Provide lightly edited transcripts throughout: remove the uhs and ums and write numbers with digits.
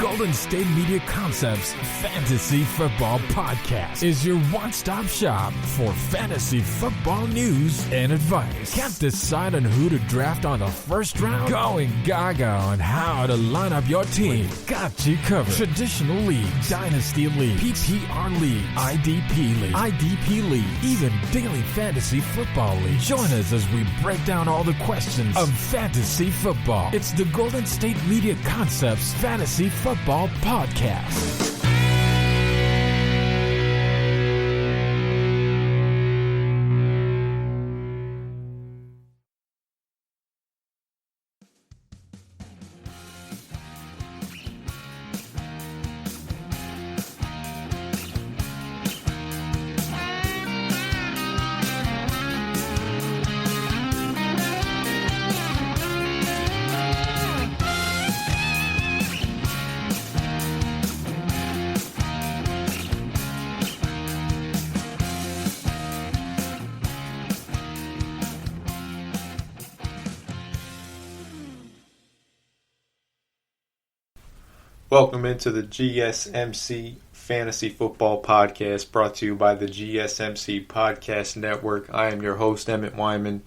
Golden State Media Concepts Fantasy Football Podcast is your one-stop shop for fantasy football news and advice. Can't decide on who to draft on the first round? Going gaga on how to line up your team. Got you covered. Traditional league, dynasty league, PPR league, IDP league, even daily fantasy football league. Join us as we break down all the questions of fantasy football. It's the Golden State Media Concepts Fantasy Football Podcast. Welcome into the GSMC Fantasy Football Podcast, brought to you by the GSMC Podcast Network. I am your host, Emmet Wyman,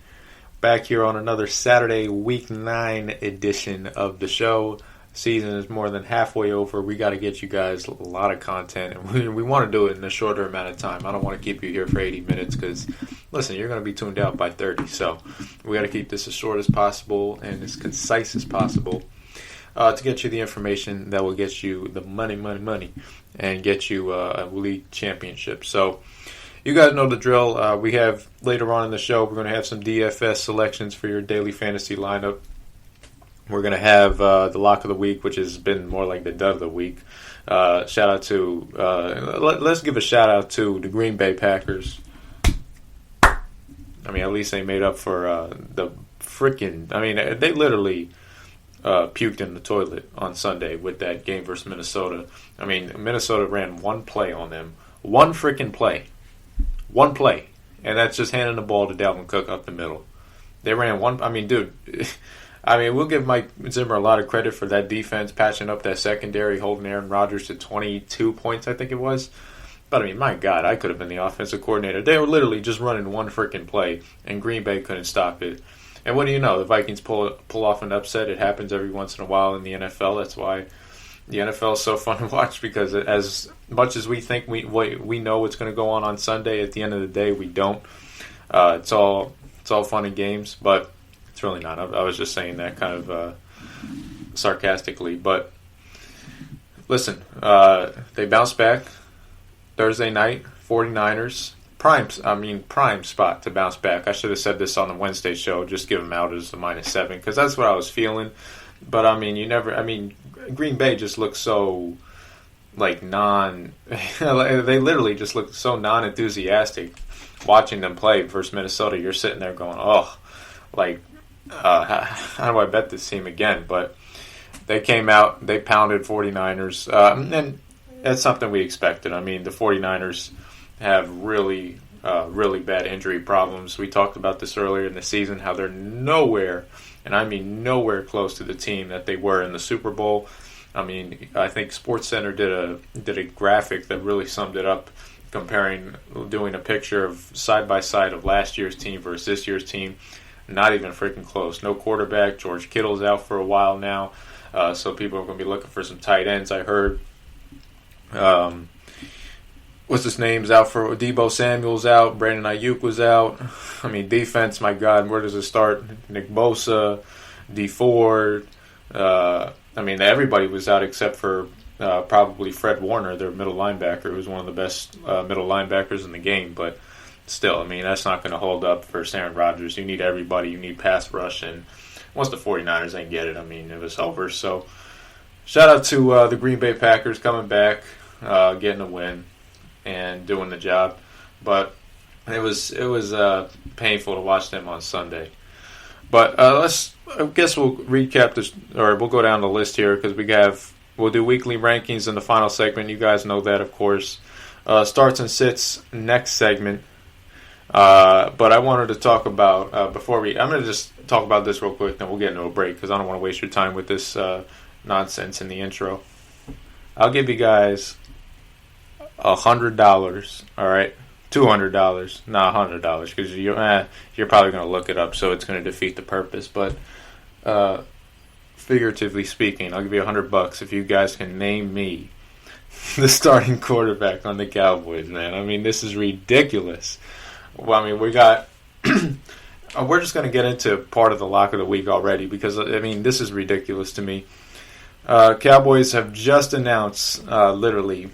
back here on another Saturday, Week 9 edition of the show. Season is more than halfway over. We got to get you guys a lot of content, and we want to do it in a shorter amount of time. I don't want to keep you here for 80 minutes because, listen, you're going to be tuned out by 30, so we got to keep this as short as possible and as concise as possible. To get you the information that will get you the money, and get you a league championship. So you guys know the drill. We have later on in the show, we're going to have some DFS selections for your daily fantasy lineup. We're going to have the lock of the week, which has been more like the dud of the week. Shout out to let's give a shout out to the Green Bay Packers. I mean, at least they made up for the freaking. I mean, they literally puked in the toilet on Sunday with that game versus Minnesota. I mean, Minnesota ran one play on them. One freaking play. One play. And that's just handing the ball to Dalvin Cook up the middle. They ran one. I mean, dude. I mean, we'll give Mike Zimmer a lot of credit for that defense, patching up that secondary, holding Aaron Rodgers to 22 points, I think it was. But, I mean, my God, I could have been the offensive coordinator. They were literally just running one freaking play, and Green Bay couldn't stop it. And what do you know? The Vikings pull off an upset. It happens every once in a while in the NFL. That's why the NFL is so fun to watch, because as much as we think we know what's going to go on Sunday, at the end of the day, we don't. It's all fun and games, but it's really not. I was just saying that kind of sarcastically. But listen, they bounced back Thursday night, 49ers. Prime spot to bounce back. I should have said this on the Wednesday show. Just give them out as the -7, because that's what I was feeling. But I mean, Green Bay just looks so like they literally just look so non-enthusiastic watching them play versus Minnesota. You're sitting there going, oh, like how do I bet this team again? But they came out, they pounded 49ers, and that's something we expected. I mean, the 49ers have really bad injury problems. We talked about this earlier in the season, how they're nowhere, and I mean nowhere close to the team that they were in the Super Bowl. I mean, I think SportsCenter did a graphic that really summed it up, doing a picture of side by side of last year's team versus this year's team. Not even freaking close. No quarterback. George Kittle's out for a while now, so people are going to be looking for some tight ends, I heard. What's his name's out for? Deebo Samuel's out. Brandon Ayuk was out. I mean, defense, my God, where does it start? Nick Bosa, D Ford. I mean, everybody was out except for probably Fred Warner, their middle linebacker, who's one of the best middle linebackers in the game. But still, I mean, that's not going to hold up for Aaron Rodgers. You need everybody. You need pass rush. And once the 49ers ain't get it, I mean, it was over. So shout out to the Green Bay Packers coming back, getting a win and doing the job. But it was painful to watch them on Sunday. But I guess we'll recap this, or we'll go down the list here, because we'll do weekly rankings in the final segment. You guys know that, of course. Starts and sits next segment. But I wanted to talk about, I'm going to just talk about this real quick, then we'll get into a break, because I don't want to waste your time with this nonsense in the intro. I'll give you guys $100. All right, $200, not $100, because you're probably going to look it up, so it's going to defeat the purpose. But figuratively speaking, I'll give you $100 if you guys can name me the starting quarterback on the Cowboys. Man, I mean, this is ridiculous. Well, I mean, we got. We're just going to get into part of the lock of the week already because, I mean, this is ridiculous to me. Cowboys have just announced, literally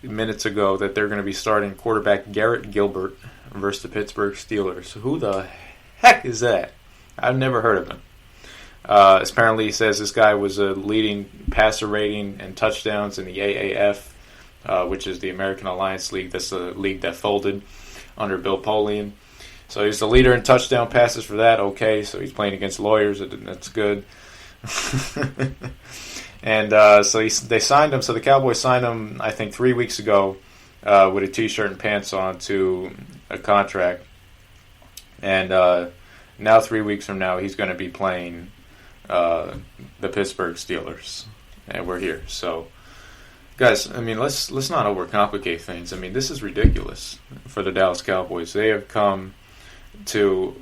minutes ago, that they're going to be starting quarterback Garrett Gilbert versus the Pittsburgh Steelers. Who the heck is that? I've never heard of him. Apparently, he says this guy was a leading passer rating and touchdowns in the AAF, which is the American Alliance League. That's the league that folded under Bill Polian. So he's the leader in touchdown passes for that. Okay, so he's playing against lawyers. That's good. And so they signed him. So the Cowboys signed him, I think, 3 weeks ago with a T-shirt and pants on to a contract. And now 3 weeks from now, he's going to be playing the Pittsburgh Steelers. And we're here. So, guys, I mean, let's not overcomplicate things. I mean, this is ridiculous for the Dallas Cowboys. They have come to,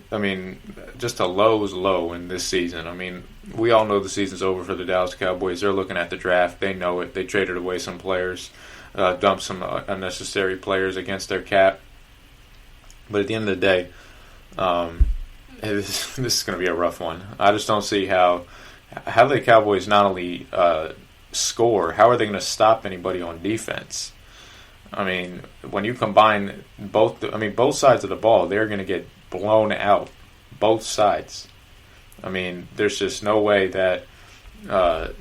I mean, just a low's low in this season. I mean, we all know the season's over for the Dallas Cowboys. They're looking at the draft. They know it. They traded away some players, dumped some unnecessary players against their cap. But at the end of the day, this is going to be a rough one. I just don't see how the Cowboys not only score, how are they going to stop anybody on defense? I mean, when you combine both sides of the ball, they're going to get blown out. Both sides. I mean, there's just no way that the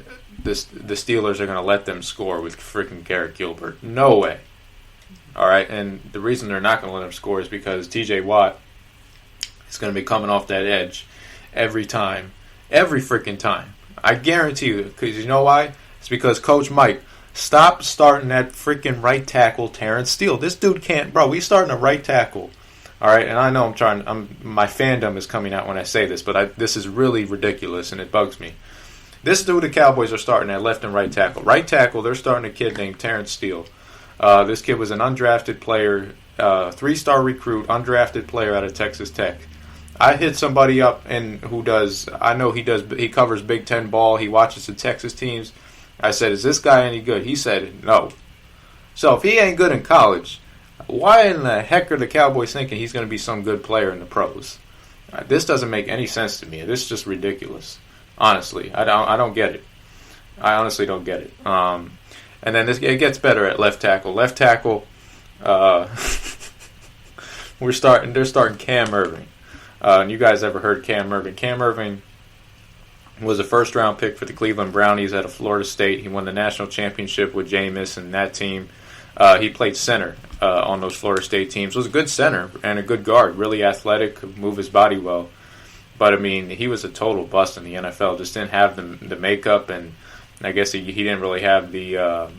Steelers are going to let them score with freaking Garrett Gilbert. No way. All right, and the reason they're not going to let him score is because T.J. Watt is going to be coming off that edge every freaking time. I guarantee you, because you know why? It's because Coach Mike, stop starting that freaking right tackle, Terrence Steele. This dude can't, bro. We starting a right tackle, all right. And I know my fandom is coming out when I say this, but this is really ridiculous and it bugs me. This dude, the Cowboys are starting at left and right tackle. Right tackle, they're starting a kid named Terrence Steele. This kid was an undrafted player, 3-star recruit, undrafted player out of Texas Tech. I hit somebody up he covers Big Ten ball. He watches the Texas teams. I said, is this guy any good? He said, no. So if he ain't good in college, why in the heck are the Cowboys thinking he's going to be some good player in the pros? This doesn't make any sense to me. This is just ridiculous. Honestly, I don't get it. I honestly don't get it. And then it gets better at left tackle. Left tackle, they're starting Cam Irving. And you guys ever heard Cam Irving? Cam Irving was a first-round pick for the Cleveland Brownies out of Florida State. He won the national championship with Jameis and that team. He played center on those Florida State teams. Was a good center and a good guard, really athletic, could move his body well. But, I mean, he was a total bust in the NFL. Just didn't have the makeup, and I guess he didn't really have the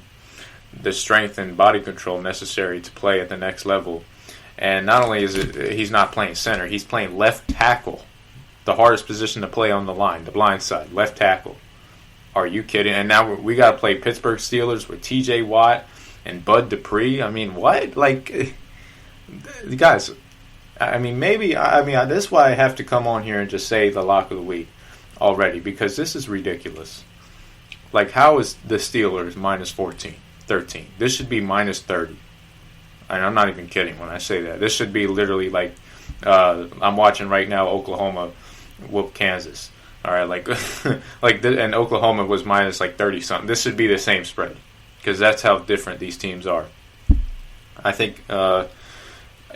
strength and body control necessary to play at the next level. And not only he's not playing center, he's playing left tackle. The hardest position to play on the line, the blind side, left tackle. Are you kidding? And now we got to play Pittsburgh Steelers with T.J. Watt and Bud Dupree. I mean, what? Like, guys, I mean, this is why I have to come on here and just say the lock of the week already, because this is ridiculous. Like, how is the Steelers minus 14, 13? This should be minus 30. And I'm not even kidding when I say that. This should be literally like, I'm watching right now Oklahoma whoop Kansas. All right, and Oklahoma was minus like 30 something. This should be the same spread because that's how different these teams are. I think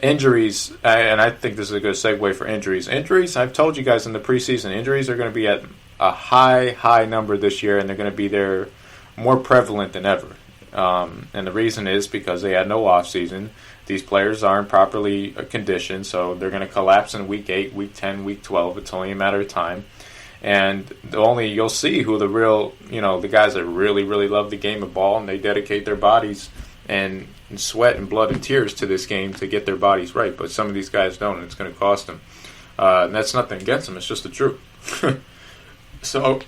injuries, and I think this is a good segue for injuries. Injuries, I've told you guys in the preseason, injuries are going to be at a high number this year, and they're going to be there more prevalent than ever. And the reason is because they had no offseason. These players aren't properly conditioned, so they're going to collapse in week 8, week 10, week 12. It's only a matter of time. And you'll see who the real, the guys that really, really love the game of ball, and they dedicate their bodies and sweat and blood and tears to this game to get their bodies right. But some of these guys don't, and it's going to cost them. And that's nothing against them. It's just the truth. So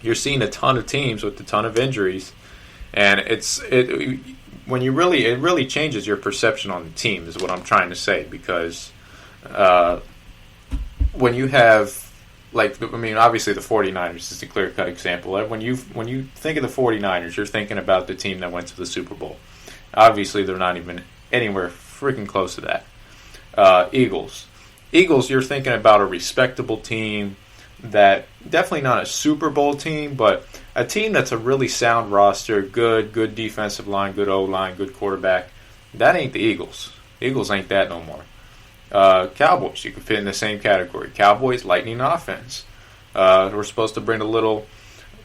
you're seeing a ton of teams with a ton of injuries, and it really changes your perception on the team is what I'm trying to say, because when you have, like, I mean, obviously the 49ers is a clear-cut example. When you think of the 49ers, you're thinking about the team that went to the Super Bowl. Obviously, they're not even anywhere freaking close to that. Eagles, you're thinking about a respectable team that definitely not a Super Bowl team, but a team that's a really sound roster, good defensive line, good O-line, good quarterback. That ain't the Eagles. The Eagles ain't that no more. Cowboys, you can fit in the same category. Cowboys, lightning offense. We're supposed to bring a little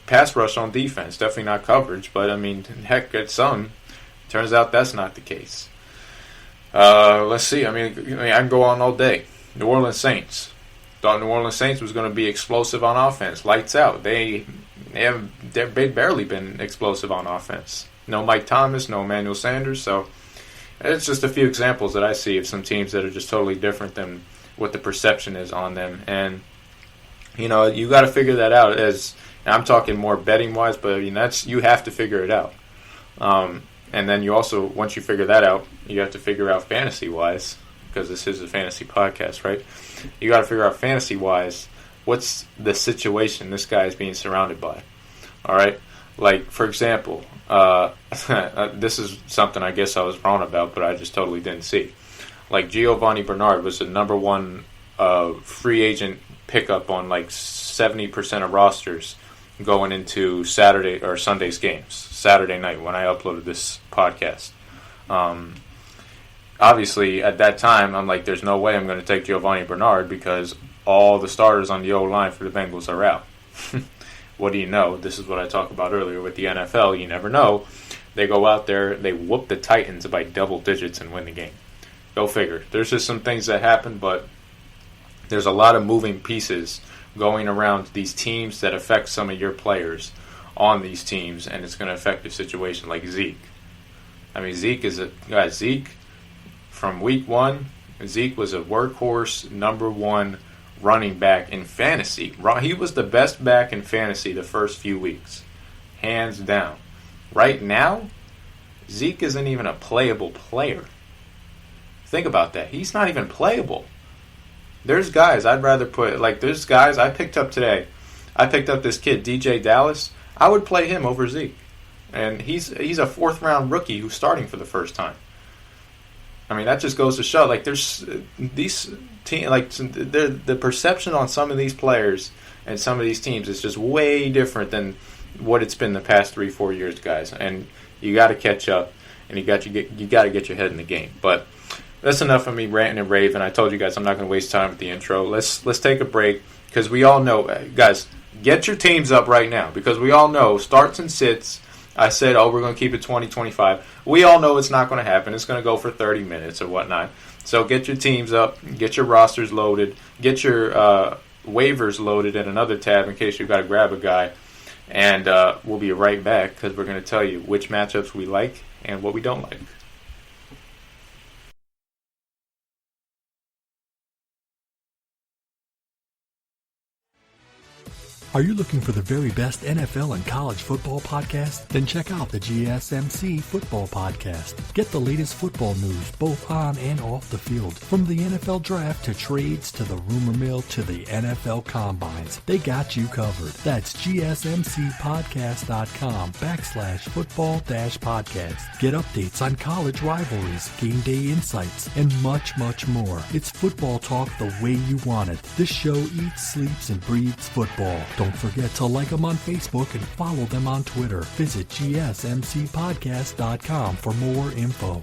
pass rush on defense. Definitely not coverage, but I mean, heck, it's some. Turns out that's not the case. Let's see. I mean, I can go on all day. New Orleans Saints. Thought New Orleans Saints was going to be explosive on offense. Lights out. They've barely been explosive on offense. No Mike Thomas, no Emmanuel Sanders. So it's just a few examples that I see of some teams that are just totally different than what the perception is on them. And, you know, you got to figure that out. I'm talking more betting-wise, but I mean, you have to figure it out. And then you also, once you figure that out, you have to figure out fantasy-wise, because this is a fantasy podcast, right? You got to figure out fantasy-wise what's the situation this guy is being surrounded by. All right? Like, for example, this is something I guess I was wrong about, but I just totally didn't see. Like, Giovanni Bernard was the number one free agent pickup on like 70% of rosters going into Saturday or Sunday's games, Saturday night when I uploaded this podcast. Obviously, at that time, I'm like, there's no way I'm going to take Giovanni Bernard because all the starters on the O-line for the Bengals are out. What do you know? This is what I talked about earlier with the NFL. You never know. They go out there, they whoop the Titans by double digits and win the game. Go figure. There's just some things that happen, but there's a lot of moving pieces going around these teams that affect some of your players on these teams, and it's going to affect the situation like Zeke. I mean, Zeke, from week one, Zeke was a workhorse number one running back in fantasy. He was the best back in fantasy the first few weeks, hands down. Right now, Zeke isn't even a playable player. Think about that. He's not even playable. There's guys I'd rather put, like there's guys I picked up today. I picked up this kid, DJ Dallas. I would play him over Zeke. And he's a fourth-round rookie who's starting for the first time. I mean, that just goes to show, like, there's these teams, like, the perception on some of these players and some of these teams is just way different than what it's been the past 3-4 years, guys. And you got to catch up, and you got to get your head in the game. But that's enough of me ranting and raving. I told you guys I'm not going to waste time with the intro. Let's take a break, because we all know, guys, get your teams up right now, because we all know starts and sits. I said, we're going to keep it 20-25. We all know it's not going to happen. It's going to go for 30 minutes or whatnot. So get your teams up, get your rosters loaded, get your waivers loaded in another tab in case you've got to grab a guy. And we'll be right back, because we're going to tell you which matchups we like and what we don't like. Are you looking for the very best NFL and college football podcast? Then check out the GSMC Football Podcast. Get the latest football news both on and off the field. From the NFL Draft to trades to the rumor mill to the NFL Combines, they got you covered. That's GSMCpodcast.com/football-podcast. Get updates on college rivalries, game day insights, and much, much more. It's football talk the way you want it. This show eats, sleeps, and breathes football. Don't forget to like them on Facebook and follow them on Twitter. Visit GSMCpodcast.com for more info.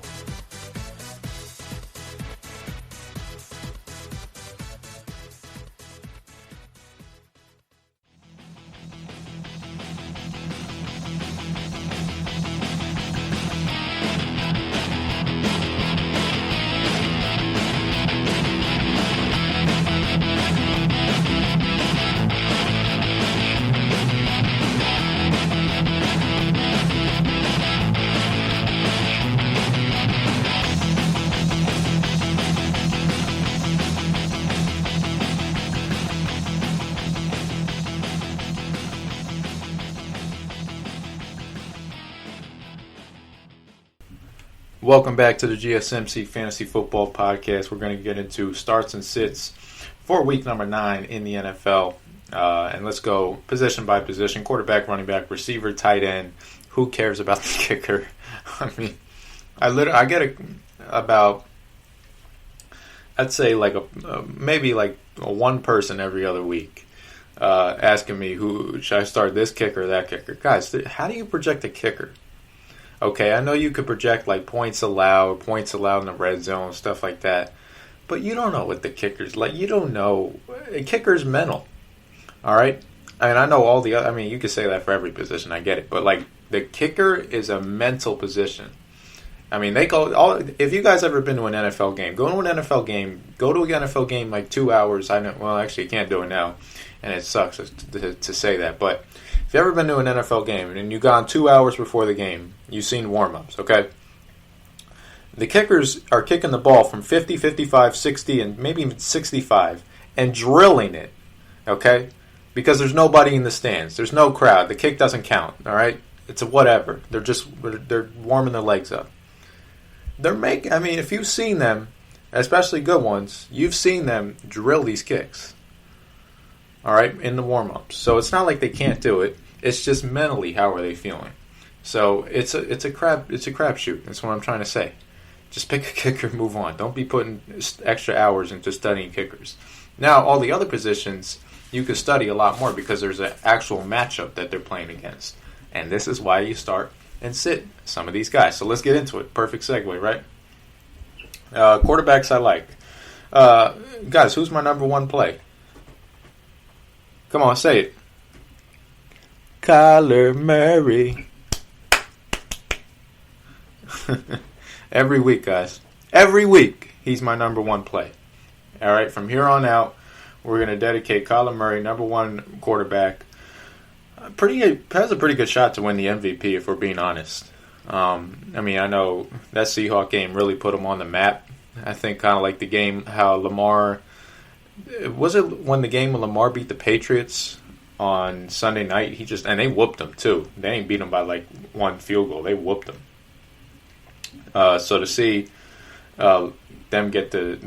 Welcome back to the GSMC Fantasy Football Podcast. We're going to get into starts and sits for week number 9 in the NFL. And let's go position by position. Quarterback, running back, receiver, tight end. Who cares about the kicker? I mean, I get about, I'd say like maybe like one person every other week asking me, who should I start, this kicker or that kicker? Guys, how do you project a kicker? Okay, I know you could project like points allowed in the red zone, stuff like that. But you don't know what the kicker's like. You don't know. A kicker's mental. All right? I mean, I know all the other, I mean, you could say that for every position. I get it. But like, the kicker is a mental position. I mean, if you guys ever been to an NFL game, go to an NFL game like 2 hours. I know, well, actually, you can't do it now. And it sucks to say that. But if you've ever been to an NFL game and you've gone 2 hours before the game, you've seen warm-ups, okay? The kickers are kicking the ball from 50, 55, 60, and maybe even 65 and drilling it, okay? Because there's nobody in the stands. There's no crowd. The kick doesn't count, all right? It's a whatever. They're warming their legs up. If you've seen them, especially good ones, you've seen them drill these kicks. All right, in the warm-ups. So it's not like they can't do it. It's just mentally, how are they feeling? So it's a crapshoot. That's what I'm trying to say. Just pick a kicker and move on. Don't be putting extra hours into studying kickers. Now, all the other positions, you can study a lot more because there's an actual matchup that they're playing against. And this is why you start and sit some of these guys. So let's get into it. Perfect segue, right? Quarterbacks I like. Guys, who's my number one play? Come on, say it. Kyler Murray. Every week, guys. Every week, he's my number one play. All right, from here on out, we're going to dedicate Kyler Murray, number one quarterback. Has a pretty good shot to win the MVP, if we're being honest. I know that Seahawks game really put him on the map. I think kind of like the game, how Lamar... Was it when the game when Lamar beat the Patriots on Sunday night? And they whooped them too. They ain't beat them by like one field goal. They whooped them. So to see them get the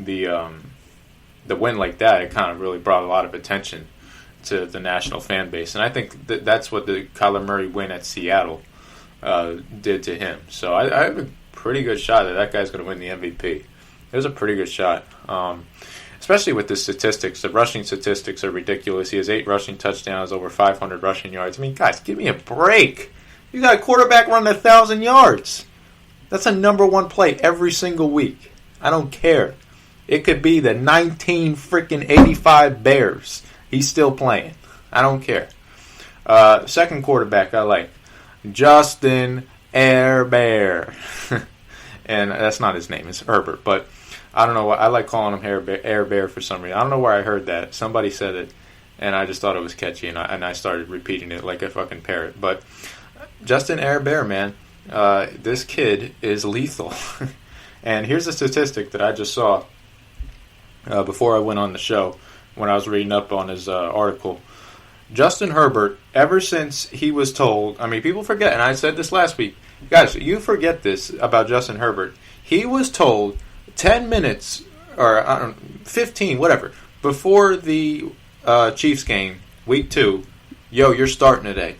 win like that, it kind of really brought a lot of attention to the national fan base. And I think that's what the Kyler Murray win at Seattle did to him. So I have a pretty good shot that guy's going to win the MVP. It was a pretty good shot. Especially with the statistics. The rushing statistics are ridiculous. He has 8 rushing touchdowns, over 500 rushing yards. I mean, guys, give me a break. You got a quarterback running 1,000 yards. That's a number one play every single week. I don't care. It could be the 1985 Bears. He's still playing. I don't care. Second quarterback I like. Justin Herbert. And that's not his name. It's Herbert, but... I don't know why. I like calling him Air Bear for some reason. I don't know where I heard that. Somebody said it, and I just thought it was catchy, and I started repeating it like a fucking parrot. But Justin Air Bear, man, this kid is lethal. And here's a statistic that I just saw before I went on the show when I was reading up on his article. Justin Herbert, ever since he was told, I mean, people forget, and I said this last week. Guys, you forget this about Justin Herbert. He was told 10 minutes, or 15, whatever, before the Chiefs game, week 2, you're starting today.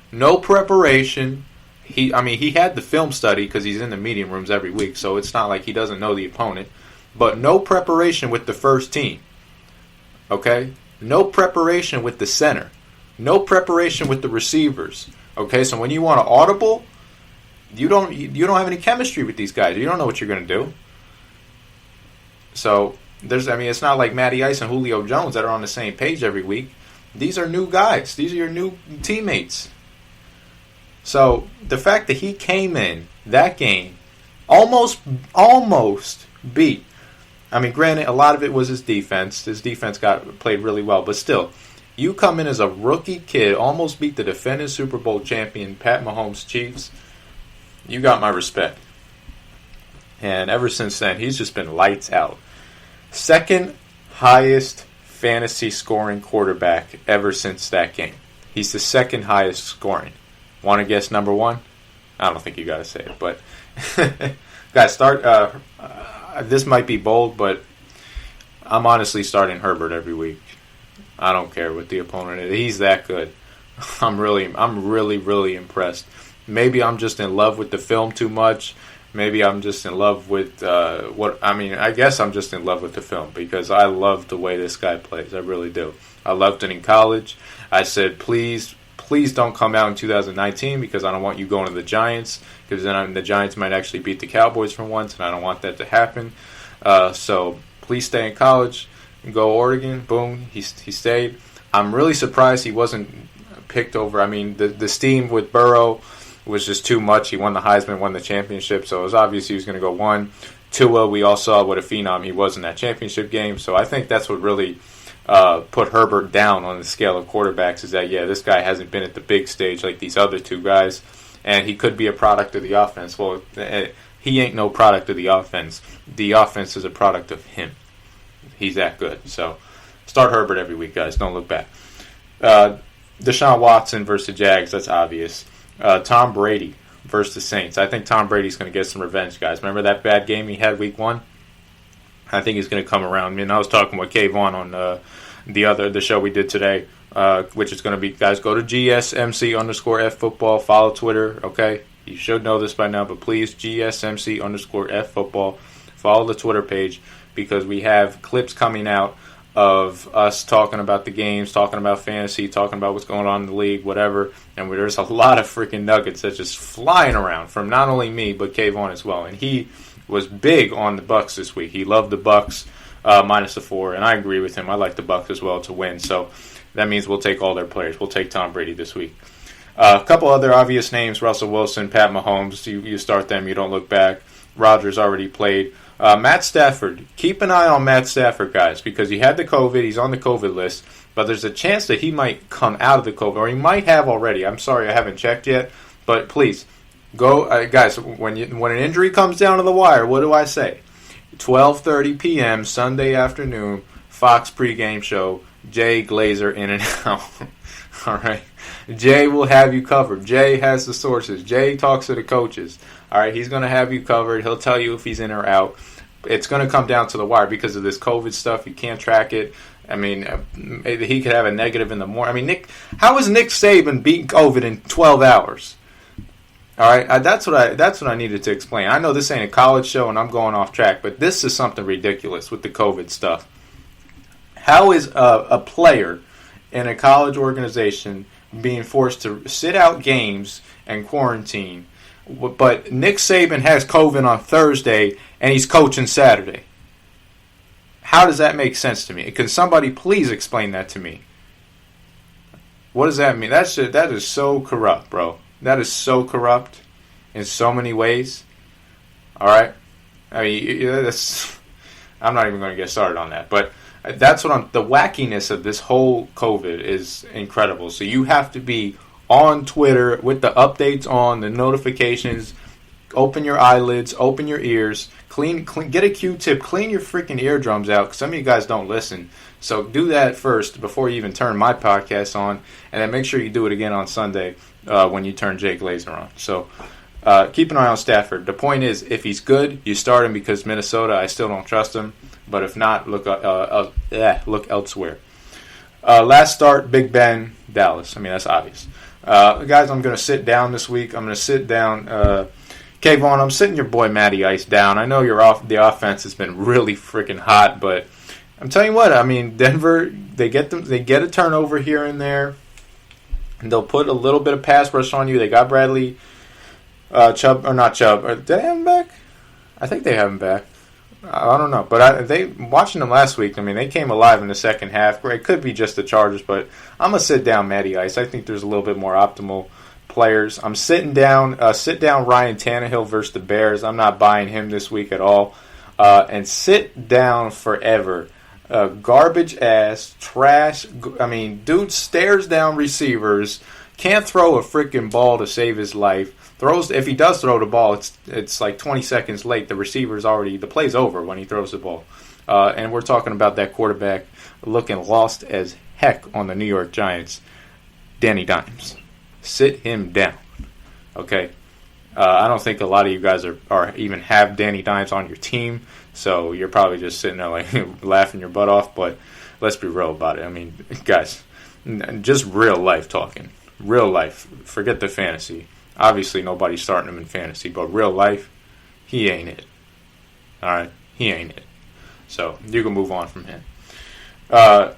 No preparation. He had the film study because he's in the meeting rooms every week, so it's not like he doesn't know the opponent. But no preparation with the first team. Okay? No preparation with the center. No preparation with the receivers. Okay, so when you want to audible, you don't have any chemistry with these guys. You don't know what you're going to do. So it's not like Matty Ice and Julio Jones that are on the same page every week. These are new guys. These are your new teammates. So the fact that he came in that game, almost beat. I mean, granted, a lot of it was his defense. His defense played really well, but still, you come in as a rookie kid, almost beat the defending Super Bowl champion Pat Mahomes Chiefs. You got my respect. And ever since then, he's just been lights out. Second highest fantasy scoring quarterback ever since that game. He's the second highest scoring. Want to guess number one? I don't think you got to say it, but Guys, start. This might be bold, but I'm honestly starting Herbert every week. I don't care what the opponent is. He's that good. I'm really impressed. Maybe I'm just in love with the film too much. Maybe I'm just in love with I guess I'm just in love with the film because I love the way this guy plays. I really do. I loved it in college. I said, please don't come out in 2019 because I don't want you going to the Giants because then the Giants might actually beat the Cowboys for once, and I don't want that to happen. So please stay in college. Go Oregon. Boom. He stayed. I'm really surprised he wasn't picked over. I mean, the steam with Burrow was just too much. He won the Heisman, won the championship, so it was obvious he was going to go one. Tua, we all saw what a phenom he was in that championship game, so I think that's what really put Herbert down on the scale of quarterbacks is that, this guy hasn't been at the big stage like these other two guys, and he could be a product of the offense. Well, he ain't no product of the offense. The offense is a product of him. He's that good. So start Herbert every week, guys. Don't look back. Deshaun Watson versus the Jags, that's obvious. Tom Brady versus the Saints. I think Tom Brady's going to get some revenge, guys. Remember that bad game he had week 1? I think he's going to come around. I mean, I was talking with Kayvon on the show we did today, which is going to be, guys, go to GSMC_F football. Follow Twitter, okay? You should know this by now, but please, GSMC_F football. Follow the Twitter page because we have clips coming out of us talking about the games, talking about fantasy, talking about what's going on in the league, whatever. And there's a lot of freaking nuggets that's just flying around from not only me, but Kayvon as well. And he was big on the Bucs this week. He loved the Bucs minus the 4, and I agree with him. I like the Bucs as well to win. So that means we'll take all their players. We'll take Tom Brady this week. A couple other obvious names, Russell Wilson, Pat Mahomes. You start them, you don't look back. Rodgers already played. Matt Stafford. Keep an eye on Matt Stafford, guys, because he had the COVID. He's on the COVID list. But there's a chance that he might come out of the COVID, or he might have already. I'm sorry, I haven't checked yet. But please, go, guys, when an injury comes down to the wire, what do I say? 12:30 p.m. Sunday afternoon, Fox pregame show, Jay Glazer in and out. All right? Jay will have you covered. Jay has the sources. Jay talks to the coaches. All right, he's going to have you covered. He'll tell you if he's in or out. It's going to come down to the wire because of this COVID stuff. You can't track it. I mean, he could have a negative in the morning. I mean, how is Nick Saban beating COVID in 12 hours? All right, that's what I needed to explain. I know this ain't a college show and I'm going off track, but this is something ridiculous with the COVID stuff. How is a player in a college organization being forced to sit out games and quarantine, but Nick Saban has COVID on Thursday and he's coaching Saturday? How does that make sense to me? Can somebody please explain that to me? What does that mean? That is so corrupt, bro. That is so corrupt in so many ways. All right? I mean, I'm not even going to get started on that. But that's the wackiness of this whole COVID is incredible. So you have to be on Twitter with the updates on, the notifications. Open your eyelids, open your ears, clean, get a Q-tip, clean your freaking eardrums out, because some of you guys don't listen. So do that first before you even turn my podcast on, and then make sure you do it again on Sunday when you turn Jay Glazer on. So keep an eye on Stafford. The point is, if he's good, you start him because Minnesota, I still don't trust him. But if not, look elsewhere. Last start, Big Ben, Dallas. I mean, that's obvious. Guys, I'm going to sit down this week. I'm going to sit down. Kayvon, I'm sitting your boy Matty Ice down. I know the offense has been really freaking hot, but I'm telling you what. I mean, Denver, they get a turnover here and there, and they'll put a little bit of pass rush on you. They got Bradley Chubb, or not Chubb. Did they have him back? I think they have him back. I don't know, but watching them last week, I mean, they came alive in the second half. It could be just the Chargers, but I'm gonna sit down Matty Ice. I think there's a little bit more optimal players. I'm sitting down. Sit down Ryan Tannehill versus the Bears. I'm not buying him this week at all. And sit down forever. Garbage ass, trash. I mean, dude stares down receivers. Can't throw a freaking ball to save his life. If he does throw the ball, it's like 20 seconds late. The play's over when he throws the ball. And we're talking about that quarterback looking lost as heck on the New York Giants, Danny Dimes. Sit him down. Okay? I don't think a lot of you guys are even have Danny Dimes on your team, so you're probably just sitting there like laughing your butt off. But let's be real about it. I mean, guys, just real life talking. Real life. Forget the fantasy. Obviously, nobody's starting him in fantasy, but real life, he ain't it. All right? He ain't it. So you can move on from him. And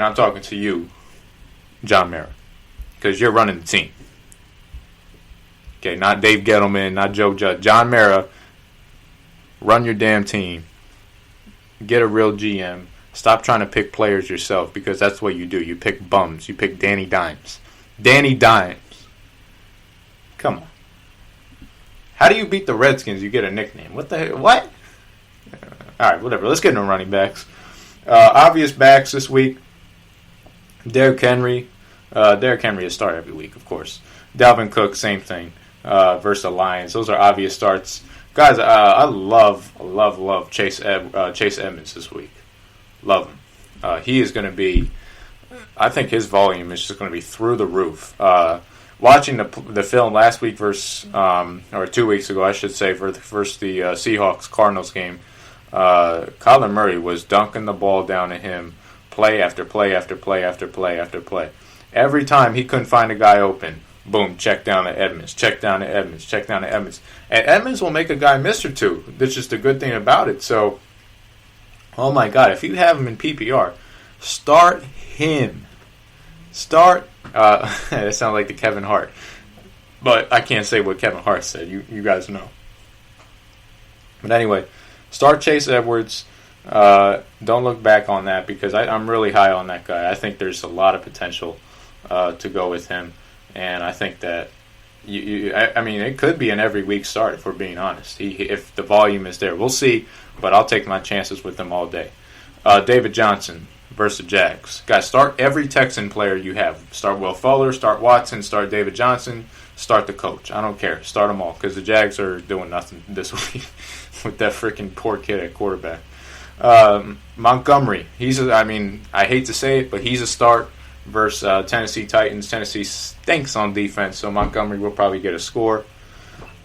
I'm talking to you, John Mara, because you're running the team. Okay, not Dave Gettleman, not Joe Judge. John Mara, run your damn team. Get a real GM. Stop trying to pick players yourself, because that's what you do. You pick bums. You pick Danny Dimes. Danny Dimes. Come on. How do you beat the Redskins? You get a nickname. What the heck? What? All right, whatever. Let's get into running backs. Obvious backs this week. Derrick Henry. Derrick Henry is start every week, of course. Dalvin Cook, same thing. Versus the Lions. Those are obvious starts. Guys, I love Chase Edmonds this week. Love him. He is going to be, I think his volume is just going to be through the roof. Watching the film last week or 2 weeks ago, I should say, for the Seahawks-Cardinals game, Kyler Murray was dunking the ball down to him play after play after play after play after play. Every time he couldn't find a guy open, boom, check down to Edmonds, check down to Edmonds, check down to Edmonds. And Edmonds will make a guy miss or two. That's just the good thing about it. So, oh my God, if you have him in PPR, start him. That sounds like the Kevin Hart. But I can't say what Kevin Hart said. You guys know. But anyway, start Chase Edwards. Don't look back on that, because I'm really high on that guy. I think there's a lot of potential to go with him. And I think that, I mean, it could be an every week start, if we're being honest. If the volume is there. We'll see, but I'll take my chances with him all day. David Johnson versus Jags. Guys, start every Texan player you have. Start Will Fuller, start Watson, start David Johnson, start the coach. I don't care. Start them all, because the Jags are doing nothing this week with that freaking poor kid at quarterback. Montgomery. I hate to say it, but he's a start versus Tennessee Titans. Tennessee stinks on defense, so Montgomery will probably get a score.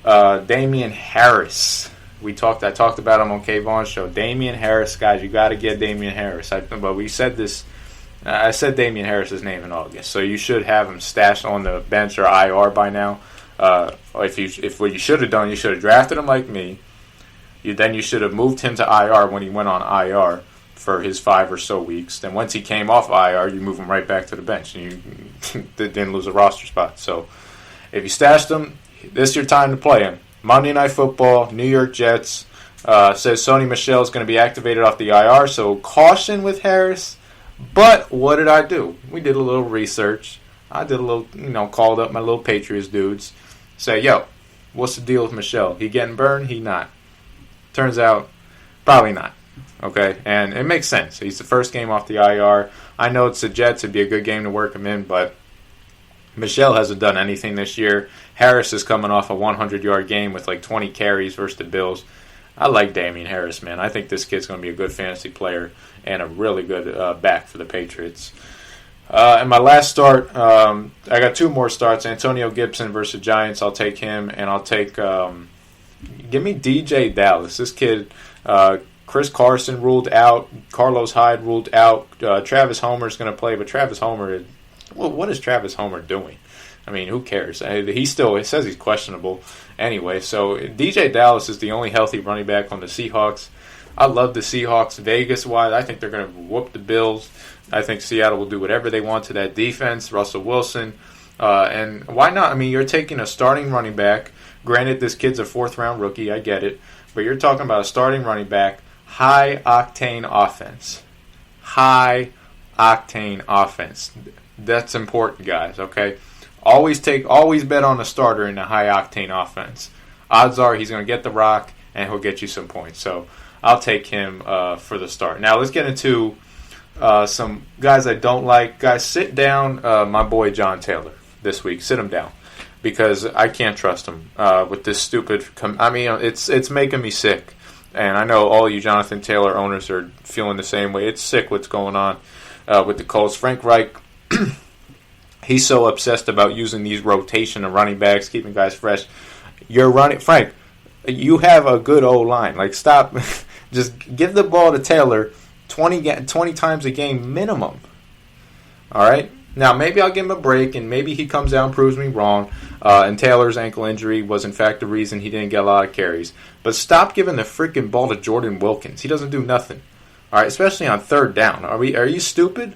Damian Harris. I talked about him on K Vaughn's show. Damian Harris, guys, you got to get Damian Harris. But we said this. I said Damian Harris's name in August, so you should have him stashed on the bench or IR by now. If what you should have done, you should have drafted him like me. Then you should have moved him to IR when he went on IR for his 5 or so weeks. Then once he came off IR, you move him right back to the bench, and you didn't lose a roster spot. So if you stashed him, this is your time to play him. Monday Night Football, New York Jets. Says Sony Michel is going to be activated off the IR, so caution with Harris. But what did I do? We did a little research. I did a little, called up my little Patriots dudes. Say, yo, what's the deal with Michel? He getting burned? He not. Turns out, probably not. Okay, and it makes sense. He's the first game off the IR. I know it's the Jets. It'd be a good game to work him in, but Michel hasn't done anything this year. Harris is coming off a 100-yard game with like 20 carries versus the Bills. I like Damian Harris, man. I think this kid's going to be a good fantasy player and a really good back for the Patriots. And my last start, I got 2 more starts. Antonio Gibson versus Giants. I'll take him, and I'll take give me DJ Dallas. This kid, Chris Carson ruled out. Carlos Hyde ruled out. Travis Homer's going to play, but Travis Homer, what is Travis Homer doing? I mean, who cares? It says he's questionable anyway. So DJ Dallas is the only healthy running back on the Seahawks. I love the Seahawks Vegas-wise. I think they're going to whoop the Bills. I think Seattle will do whatever they want to that defense. Russell Wilson. And why not? I mean, you're taking a starting running back. Granted, this kid's a 4th-round rookie. I get it. But you're talking about a starting running back, high-octane offense. High-octane offense. That's important, guys, okay? Always bet on a starter in a high-octane offense. Odds are he's going to get the rock, and he'll get you some points. So I'll take him for the start. Now let's get into some guys I don't like. Guys, sit down my boy John Taylor this week. Sit him down, because I can't trust him with this stupid it's making me sick. And I know all you Jonathan Taylor owners are feeling the same way. It's sick what's going on with the Colts. Frank Reich, he's so obsessed about using these rotation of running backs, keeping guys fresh. You're running, Frank. You have a good O-line. Like, stop. Just give the ball to Taylor 20 times a game minimum. All right? Now, maybe I'll give him a break, and maybe he comes out and proves me wrong, and Taylor's ankle injury was, in fact, the reason he didn't get a lot of carries. But stop giving the freaking ball to Jordan Wilkins. He doesn't do nothing. All right? Especially on third down. Are you stupid?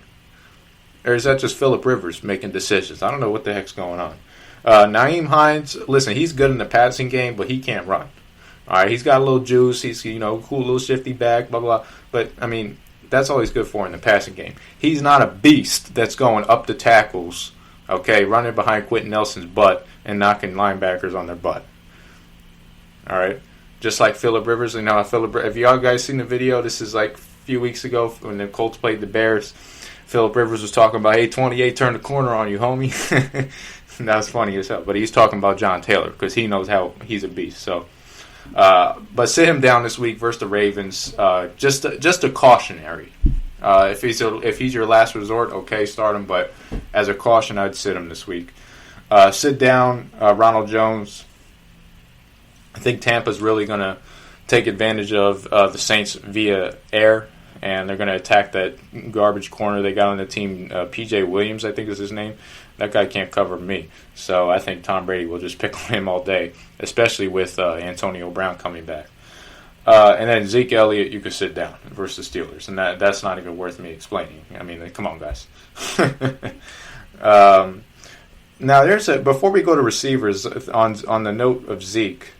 Or is that just Phillip Rivers making decisions? I don't know what the heck's going on. Nyheim Hines, listen, he's good in the passing game, but he can't run. All right, he's got a little juice. He's, cool little shifty back, blah, blah, blah. But, I mean, that's all he's good for in the passing game. He's not a beast that's going up the tackles, okay, running behind Quentin Nelson's butt and knocking linebackers on their butt. All right? Just like Phillip Rivers. Have y'all guys seen the video? This is like a few weeks ago when the Colts played the Bears. Phillip Rivers was talking about, hey, 28 turned the corner on you, homie. That was funny as hell. But he's talking about John Taylor because he knows how he's a beast. So, but sit him down this week versus the Ravens. Just a cautionary. If he's your last resort, okay, start him. But as a caution, I'd sit him this week. Sit down Ronald Jones. I think Tampa's really going to take advantage of the Saints via air. And they're going to attack that garbage corner they got on the team. P.J. Williams, I think is his name. That guy can't cover me. So I think Tom Brady will just pick on him all day, especially with Antonio Brown coming back. And then Zeke Elliott, you could sit down versus Steelers. And that's not even worth me explaining. I mean, come on, guys. Now, before we go to receivers, on the note of Zeke,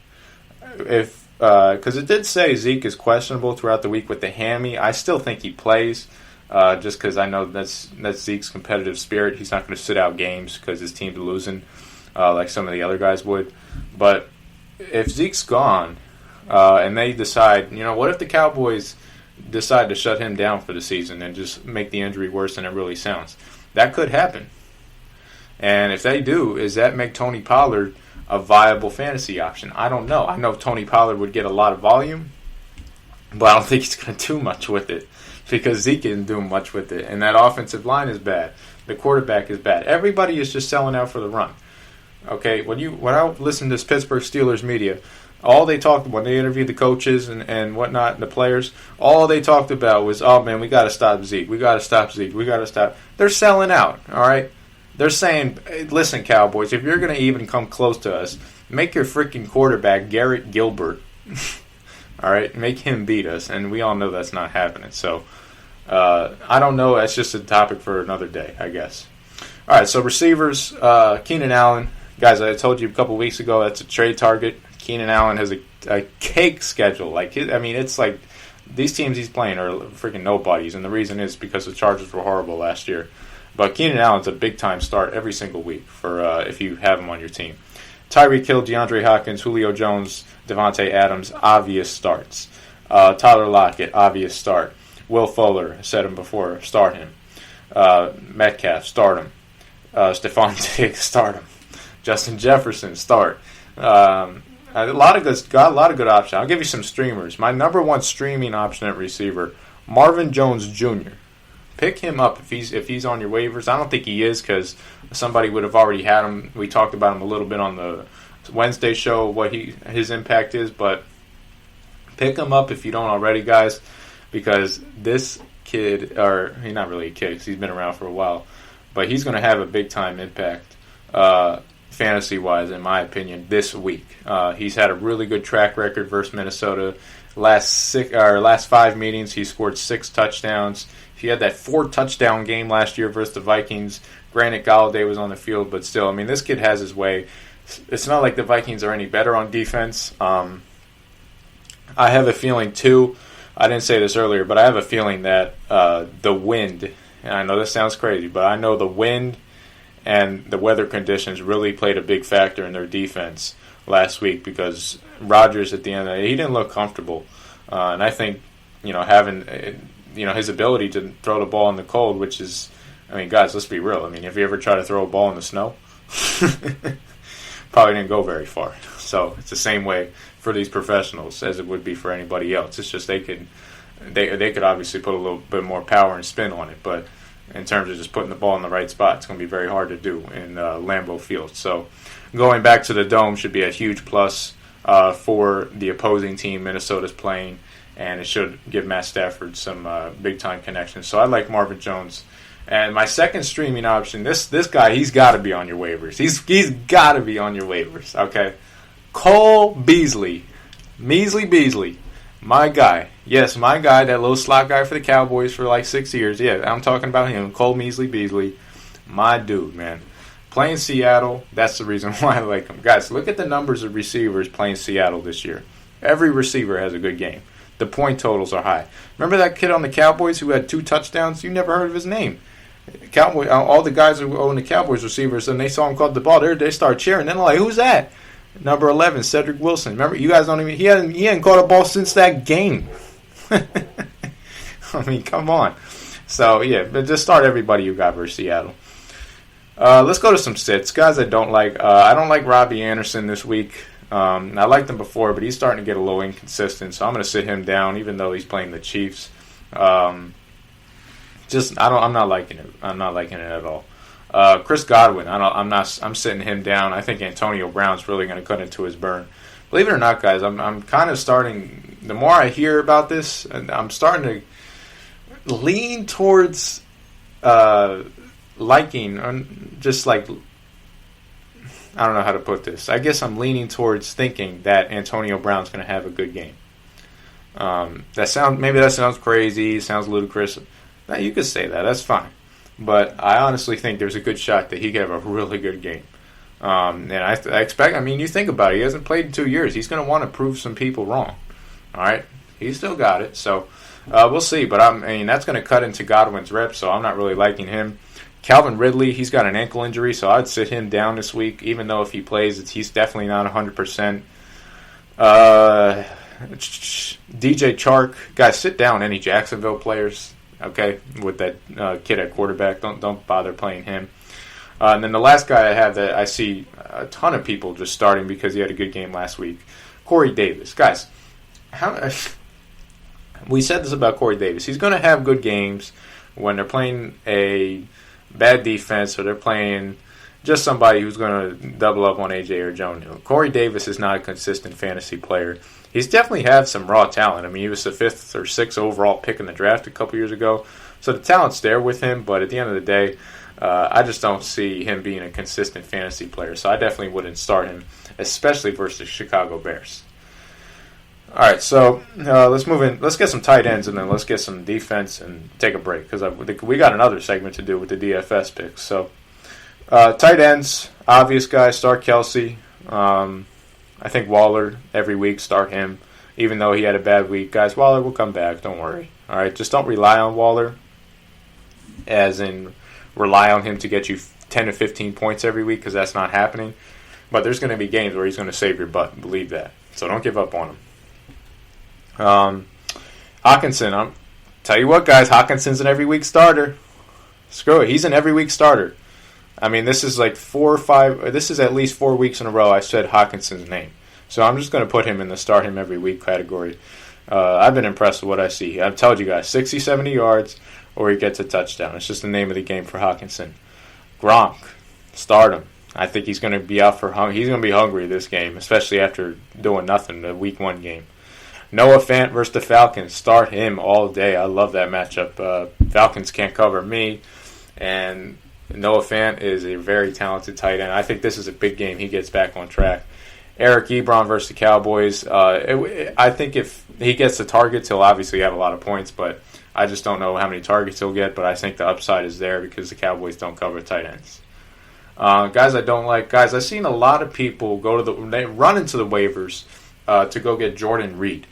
because it did say Zeke is questionable throughout the week with the hammy. I still think he plays, just because I know that's Zeke's competitive spirit. He's not going to sit out games because his team's losing, like some of the other guys would. But if Zeke's gone, and they decide, what if the Cowboys decide to shut him down for the season and just make the injury worse than it really sounds? That could happen. And if they do, does that make Tony Pollard a viable fantasy option? I don't know. I know Tony Pollard would get a lot of volume, but I don't think he's going to do much with it because Zeke isn't doing much with it. And that offensive line is bad. The quarterback is bad. Everybody is just selling out for the run. Okay, when I listened to this Pittsburgh Steelers media, all they talked when they interviewed the coaches and whatnot, and the players, all they talked about was, oh man, we got to stop Zeke. We got to stop Zeke. We got to stop. They're selling out. All right. They're saying, listen, Cowboys, if you're going to even come close to us, make your freaking quarterback Garrett Gilbert. All right? Make him beat us. And we all know that's not happening. So, I don't know. That's just a topic for another day, I guess. All right, so receivers, Keenan Allen. Guys, I told you a couple weeks ago that's a trade target. Keenan Allen has a cake schedule. It's like these teams he's playing are freaking nobodies. And the reason is because the Chargers were horrible last year. But Keenan Allen's a big-time start every single week for if you have him on your team. Tyreek Hill, DeAndre Hopkins, Julio Jones, Devontae Adams, obvious starts. Tyler Lockett, obvious start. Will Fuller, said him before, start him. Metcalf, start him. Stephon Diggs, start him. Justin Jefferson, start. A lot of good options. I'll give you some streamers. My number one streaming option at receiver, Marvin Jones Jr. Pick him up if he's on your waivers. I don't think he is because somebody would have already had him. We talked about him a little bit on the Wednesday show, what his impact is. But pick him up if you don't already, guys, because this kid, or he's not really a kid because he's been around for a while, but he's going to have a big-time impact fantasy-wise, in my opinion, this week. He's had a really good track record versus Minnesota. Last 5 meetings, he scored 6 touchdowns. He had that 4-touchdown game last year versus the Vikings. Granted, Galladay was on the field, but still, this kid has his way. It's not like the Vikings are any better on defense. I have a feeling, too, I didn't say this earlier, but I have a feeling that the wind, and I know this sounds crazy, but I know the wind and the weather conditions really played a big factor in their defense last week because Rodgers, at the end of the day, he didn't look comfortable. And I think, having his ability to throw the ball in the cold, which is, guys, let's be real. Have you ever tried to throw a ball in the snow? Probably didn't go very far. So it's the same way for these professionals as it would be for anybody else. It's just they could obviously put a little bit more power and spin on it, but in terms of just putting the ball in the right spot, it's going to be very hard to do in Lambeau Field. So going back to the Dome should be a huge plus for the opposing team Minnesota's playing, and it should give Matt Stafford some big-time connections. So I like Marvin Jones. And my second streaming option, this guy, he's got to be on your waivers. He's got to be on your waivers, okay? Cole Beasley. Measly Beasley. My guy. Yes, my guy, that little slot guy for the Cowboys for like 6 years. Yeah, I'm talking about him. Cole Measly Beasley. My dude, man. Playing Seattle, that's the reason why I like him. Guys, look at the numbers of receivers playing Seattle this year. Every receiver has a good game. The point totals are high. Remember that kid on the Cowboys who had 2 touchdowns? You never heard of his name. Cowboy, all the guys who own the Cowboys receivers, and they saw him caught the ball, they start cheering. Then they're like, who's that? Number 11, Cedric Wilson. Remember, you guys don't even, he hadn't caught a ball since that game. I mean, come on. So, yeah, but just start everybody you got versus Seattle. Let's go to some sits. Guys I don't like. I don't like Robbie Anderson this week. I liked him before, but he's starting to get a little inconsistent, so I'm going to sit him down, even though he's playing the Chiefs. I'm not liking it. I'm not liking it at all. Chris Godwin, I'm sitting him down. I think Antonio Brown's really going to cut into his burn. Believe it or not, guys, I'm kind of starting. The more I hear about this, and I'm starting to lean towards liking, just like, I don't know how to put this. I guess I'm leaning towards thinking that Antonio Brown's going to have a good game. That sounds crazy, sounds ludicrous. Now, you could say that. That's fine. But I honestly think there's a good shot that he could have a really good game. And I expect, you think about it. He hasn't played in 2 years. He's going to want to prove some people wrong. All right? He's still got it. So we'll see. But that's going to cut into Godwin's reps, so I'm not really liking him. Calvin Ridley, he's got an ankle injury, so I'd sit him down this week, even though if he plays, he's definitely not 100%. DJ Chark, guys, sit down, any Jacksonville players, okay, with that kid at quarterback. Don't bother playing him. And then the last guy I have that I see a ton of people just starting because he had a good game last week, Corey Davis. Guys, we said this about Corey Davis. He's going to have good games when they're playing a bad defense or they're playing just somebody who's going to double up on AJ or Joe New. Corey Davis is not a consistent fantasy player. He's definitely had some raw talent. He was the 5th or 6th overall pick in the draft a couple years ago. So the talent's there with him, but at the end of the day, I just don't see him being a consistent fantasy player. So I definitely wouldn't start him, especially versus the Chicago Bears. All right, so let's move in. Let's get some tight ends, and then let's get some defense and take a break because we got another segment to do with the DFS picks. So tight ends, obvious guys, start Kelsey. I think Waller every week, start him, even though he had a bad week. Guys, Waller will come back, don't worry. All right, just don't rely on Waller, as in rely on him to get you 10 to 15 points every week because that's not happening. But there's going to be games where he's going to save your butt, believe that. So don't give up on him. Hawkinson, tell you what, guys, Hawkinson's an every week starter. Screw it, he's an every week starter. This is like 4 or 5. This is at least 4 weeks in a row I said Hawkinson's name. So I'm just going to put him in the start him every week category. I've been impressed with what I see. I've told you guys, 60, 70 yards, or he gets a touchdown. It's just the name of the game for Hawkinson. Gronk, start him. I think he's going to be out for he's going to be hungry this game, especially after doing nothing the week 1 game. Noah Fant versus the Falcons. Start him all day. I love that matchup. Falcons can't cover me, and Noah Fant is a very talented tight end. I think this is a big game. He gets back on track. Eric Ebron versus the Cowboys. I think if he gets the targets, he'll obviously have a lot of points, but I just don't know how many targets he'll get, but I think the upside is there because the Cowboys don't cover tight ends. Guys I don't like. Guys, I've seen a lot of people they run into the waivers to go get Jordan Reed.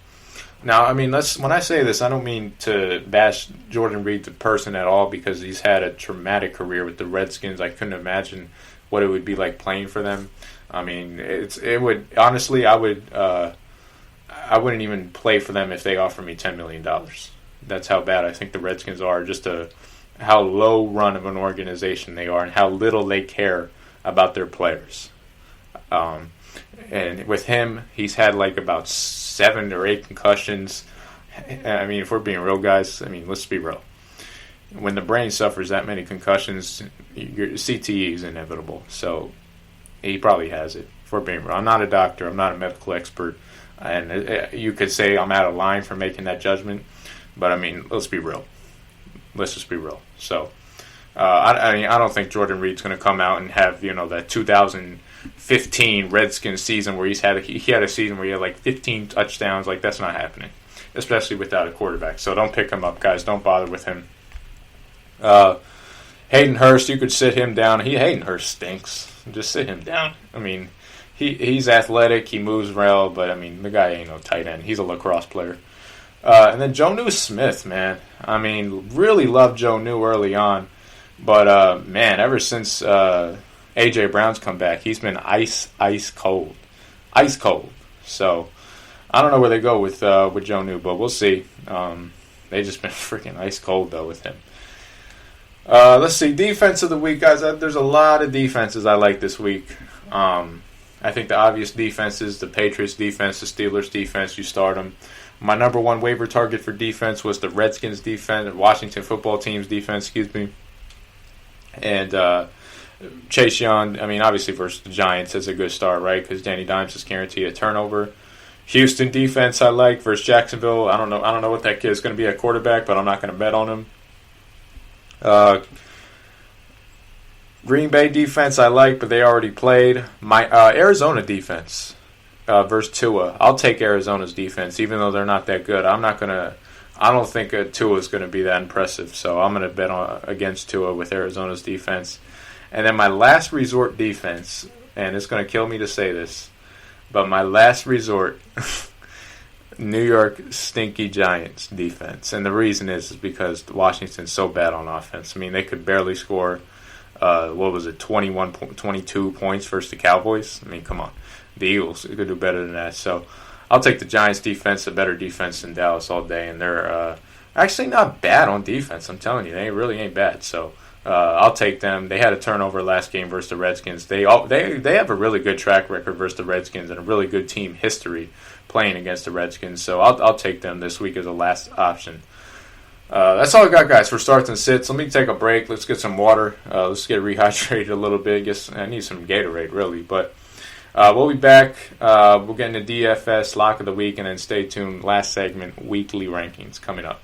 Now, when I say this, I don't mean to bash Jordan Reed the person at all because he's had a traumatic career with the Redskins. I couldn't imagine what it would be like playing for them. It would honestly, I wouldn't even play for them if they offered me $10 million. That's how bad I think the Redskins are, just how low run of an organization they are and how little they care about their players. And with him, he's had like about 7 or 8 concussions. If we're being real, guys, let's be real. When the brain suffers that many concussions, your CTE is inevitable. So He probably has it, for being real. I'm not a doctor. I'm not a medical expert. And you could say I'm out of line for making that judgment. But, I mean, let's be real. Let's just be real. So, I don't think Jordan Reed's going to come out and have, that 2015 Redskins season where he had a season where he had like 15 touchdowns. Like, that's not happening, especially without a quarterback. So don't pick him up, guys. Don't bother with him. Hayden Hurst, you could sit him down. Hayden Hurst stinks. Just sit him down. I mean, he's athletic. He moves well, but, I mean, the guy ain't no tight end. He's a lacrosse player. And then Jonnu Smith, man. I mean, really loved Jonnu early on. But, man, ever since A.J. Brown's come back, he's been ice cold. Ice cold. So, I don't know where they go with Jonnu, but we'll see. They've just been freaking ice cold, though, with him. Let's see. Defense of the week, guys. There's a lot of defenses I like this week. I think the obvious defenses, the Patriots defense, the Steelers defense, you start them. My number one waiver target for defense was the Redskins defense, Washington football team's defense, And Chase Young, I mean, obviously versus the Giants is a good start, right? Because Danny Dimes is guaranteed a turnover. Houston defense I like versus Jacksonville. I don't know what that kid is going to be at quarterback, but I'm not going to bet on him. Green Bay defense I like, but they already played. My Arizona defense versus Tua. I'll take Arizona's defense, even though they're not that good. I don't think Tua is going to be that impressive, so I'm going to bet against Tua with Arizona's defense. And then my last resort defense, and it's going to kill me to say this, but my last resort, New York Stinky Giants defense. And the reason is because Washington's so bad on offense. I mean, they could barely score, 22 points versus the Cowboys. I mean, come on. The Eagles could do better than that. So I'll take the Giants defense, a better defense than Dallas all day. And they're actually not bad on defense. I'm telling you, they really ain't bad. So I'll take them. They had a turnover last game versus the Redskins. They have a really good track record versus the Redskins and a really good team history playing against the Redskins. So I'll take them this week as a last option. That's all I got, guys, for starts and sits. Let me take a break. Let's get some water. Let's get rehydrated a little bit. I need some Gatorade, really. But we'll be back. We'll get into DFS, Lock of the Week, and then stay tuned. Last segment, weekly rankings coming up.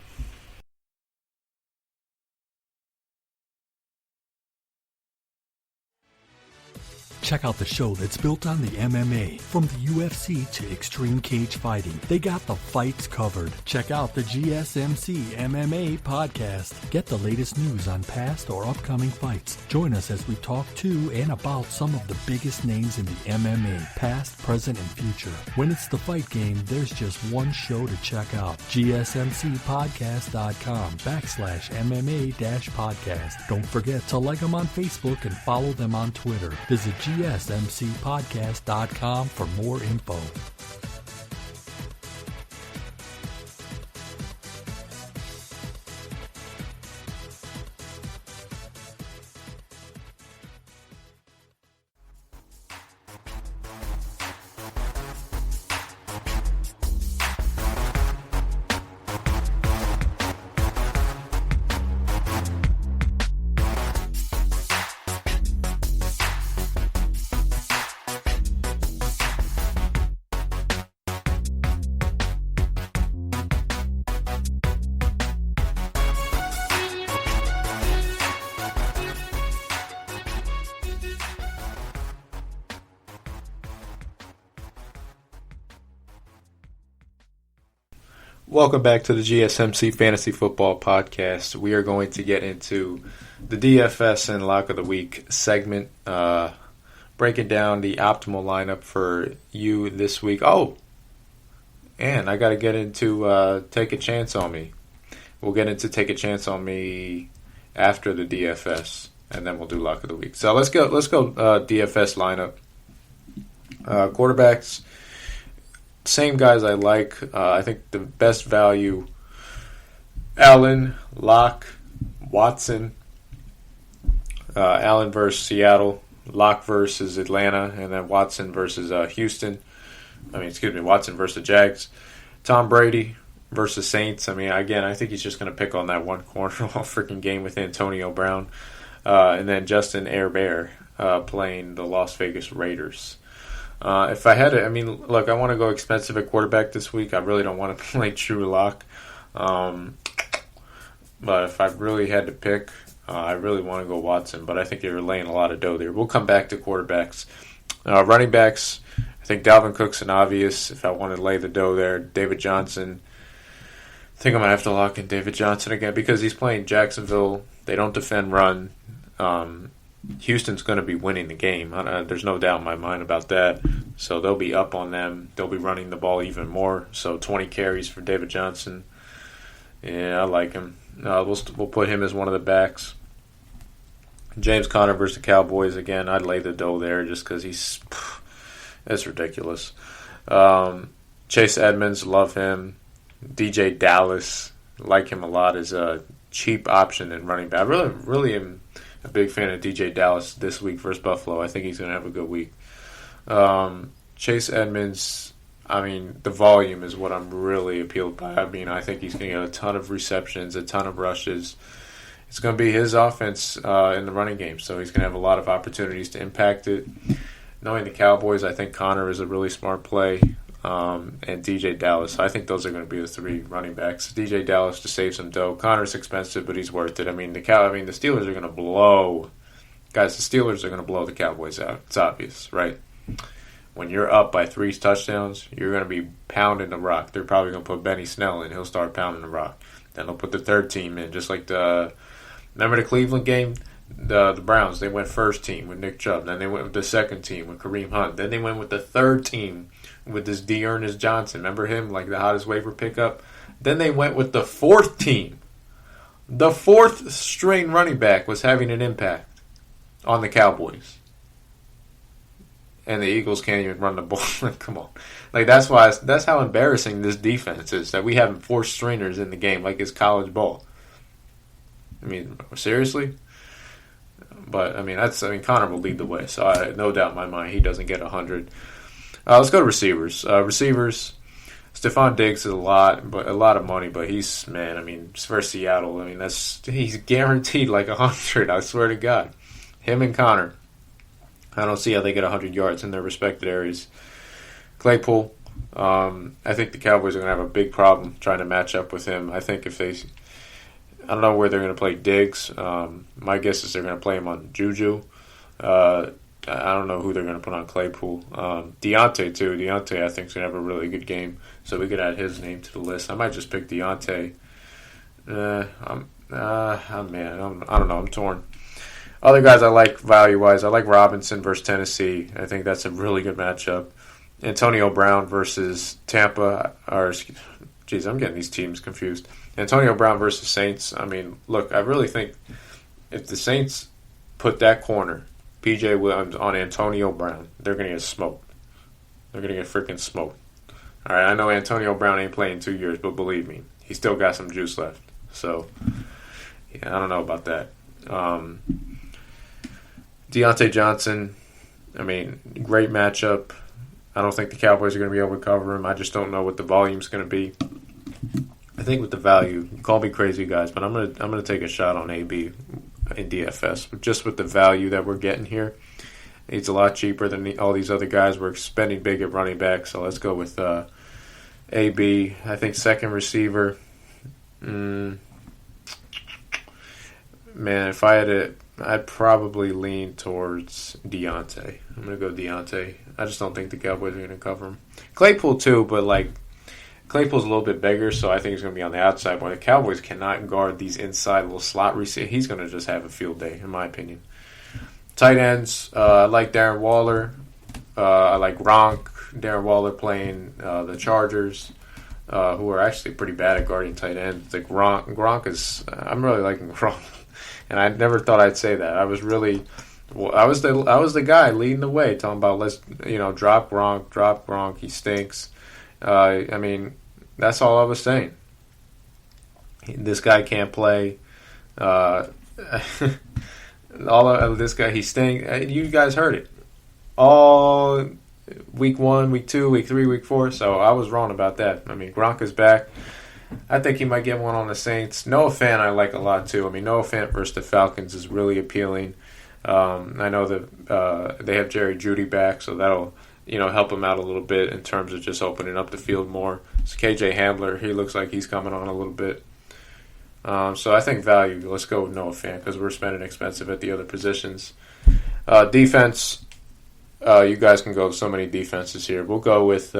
Check out the show that's built on the MMA. From the UFC to extreme cage fighting, they got the fights covered. Check out the GSMC MMA podcast. Get the latest news on past or upcoming fights. Join us as we talk to and about some of the biggest names in the MMA, past, present, and future. When it's the fight game, there's just one show to check out. GSMCpodcast.com/MMA-podcast. Don't forget to like them on Facebook and follow them on Twitter. Visit GSMCpodcast.com for more info. Welcome back to the GSMC Fantasy Football Podcast. We are going to get into the DFS and Lock of the Week segment, breaking down the optimal lineup for you this week. Oh, and I got to get into Take a Chance on Me. We'll get into Take a Chance on Me after the DFS, and then we'll do Lock of the Week. So let's go DFS lineup. Quarterbacks. Same guys I like. I think the best value, Allen, Locke, Watson. Allen versus Seattle, Locke versus Atlanta, and then Watson versus Watson versus the Jags. Tom Brady versus Saints. I mean, again, I think he's just going to pick on that one corner all freaking game with Antonio Brown. And then Justin Herbert playing the Las Vegas Raiders. If I had to, I mean, look, I want to go expensive at quarterback this week. I really don't want to play Drew Lock. But if I really had to pick, I really want to go Watson. But I think you're laying a lot of dough there. We'll come back to quarterbacks. Running backs, I think Dalvin Cook's an obvious. If I want to lay the dough there, David Johnson. I think I'm going to have to lock in David Johnson again because he's playing Jacksonville. They don't defend run. Houston's going to be winning the game. There's no doubt in my mind about that. So they'll be up on them. They'll be running the ball even more. So 20 carries for David Johnson. Yeah, I like him. We'll put him as one of the backs. James Conner versus the Cowboys. Again, I'd lay the dough there just because that's ridiculous. Chase Edmonds, love him. DJ Dallas, like him a lot as a cheap option in running back. I really am a big fan of DJ Dallas this week versus Buffalo. I think he's going to have a good week. Chase Edmonds, I mean, the volume is what I'm really appealed by. I mean, I think he's going to get a ton of receptions, a ton of rushes. It's going to be his offense in the running game, so he's going to have a lot of opportunities to impact it. Knowing the Cowboys, I think Connor is a really smart play, and DJ Dallas. I think those are going to be the three running backs. DJ Dallas to save some dough. Connor's expensive, but he's worth it. I mean, the Steelers are going to blow. Guys, the Steelers are going to blow the Cowboys out. It's obvious, right? When you're up by 3 touchdowns, you're going to be pounding the rock. They're probably going to put Benny Snell in. He'll start pounding the rock. Then they'll put the third team in, just like remember the Cleveland game? The Browns, they went first team with Nick Chubb. Then they went with the second team with Kareem Hunt. Then they went with the third team with this Ernest Johnson. Remember him? Like the hottest waiver pickup. Then they went with the fourth team. The fourth string running back was having an impact on the Cowboys. And the Eagles can't even run the ball. Come on. Like that's how embarrassing this defense is, that we have 4 stringers in the game like it's college ball. I mean, seriously? But, I mean, Connor will lead the way, so I no doubt in my mind he doesn't get 100. Let's go to receivers. Receivers, Stephon Diggs is a lot of money, but he's, man, I mean, for Seattle, I mean, he's guaranteed like 100, I swear to God. Him and Connor, I don't see how they get 100 yards in their respective areas. Claypool, I think the Cowboys are going to have a big problem trying to match up with him. I think I don't know where they're going to play Diggs. My guess is they're going to play him on Juju. I don't know who they're going to put on Claypool. Deontay, too. Deontay, I think, is going to have a really good game. So we could add his name to the list. I might just pick Deontay. I don't know. I'm torn. Other guys I like value-wise, I like Robinson versus Tennessee. I think that's a really good matchup. Antonio Brown versus Tampa. I'm getting these teams confused. Antonio Brown versus Saints. I mean, look, I really think if the Saints put that corner, P.J. Williams, on Antonio Brown, they're going to get smoked. They're going to get freaking smoked. All right, I know Antonio Brown ain't playing 2 years, but believe me, he's still got some juice left. So, yeah, I don't know about that. Deontay Johnson, I mean, great matchup. I don't think the Cowboys are going to be able to cover him. I just don't know what the volume's going to be. I think with the value, call me crazy, guys, but I'm gonna take a shot on AB in DFS, just with the value that we're getting here. It's a lot cheaper than all these other guys. We're spending big at running back, so let's go with AB. I think second receiver. Man, if I had to, I'd probably lean towards Deontay. I'm gonna go Deontay. I just don't think the Cowboys are gonna cover him. Claypool too, but like. Claypool's a little bit bigger, so I think he's going to be on the outside. But the Cowboys cannot guard these inside little slot receivers. He's going to just have a field day, in my opinion. Tight ends, I like Darren Waller. I like Gronk. Darren Waller playing the Chargers, who are actually pretty bad at guarding tight ends. Like Gronk is, I'm really liking Gronk, and I never thought I'd say that. I was the guy leading the way, talking about drop Gronk. He stinks. I mean, that's all I was saying. This guy can't play. This guy, he stinks. You guys heard it. All week 1, week 2, week 3, week 4. So I was wrong about that. I mean, Gronk is back. I think he might get one on the Saints. Noah Fant I like a lot too. I mean, Noah Fant versus the Falcons is really appealing. I know that they have Jerry Jeudy back, so that'll help him out a little bit in terms of just opening up the field more. So KJ Hamler, he looks like he's coming on a little bit. So I think value. Let's go with Noah Fant because we're spending expensive at the other positions. Defense. You guys can go with so many defenses here. We'll go with.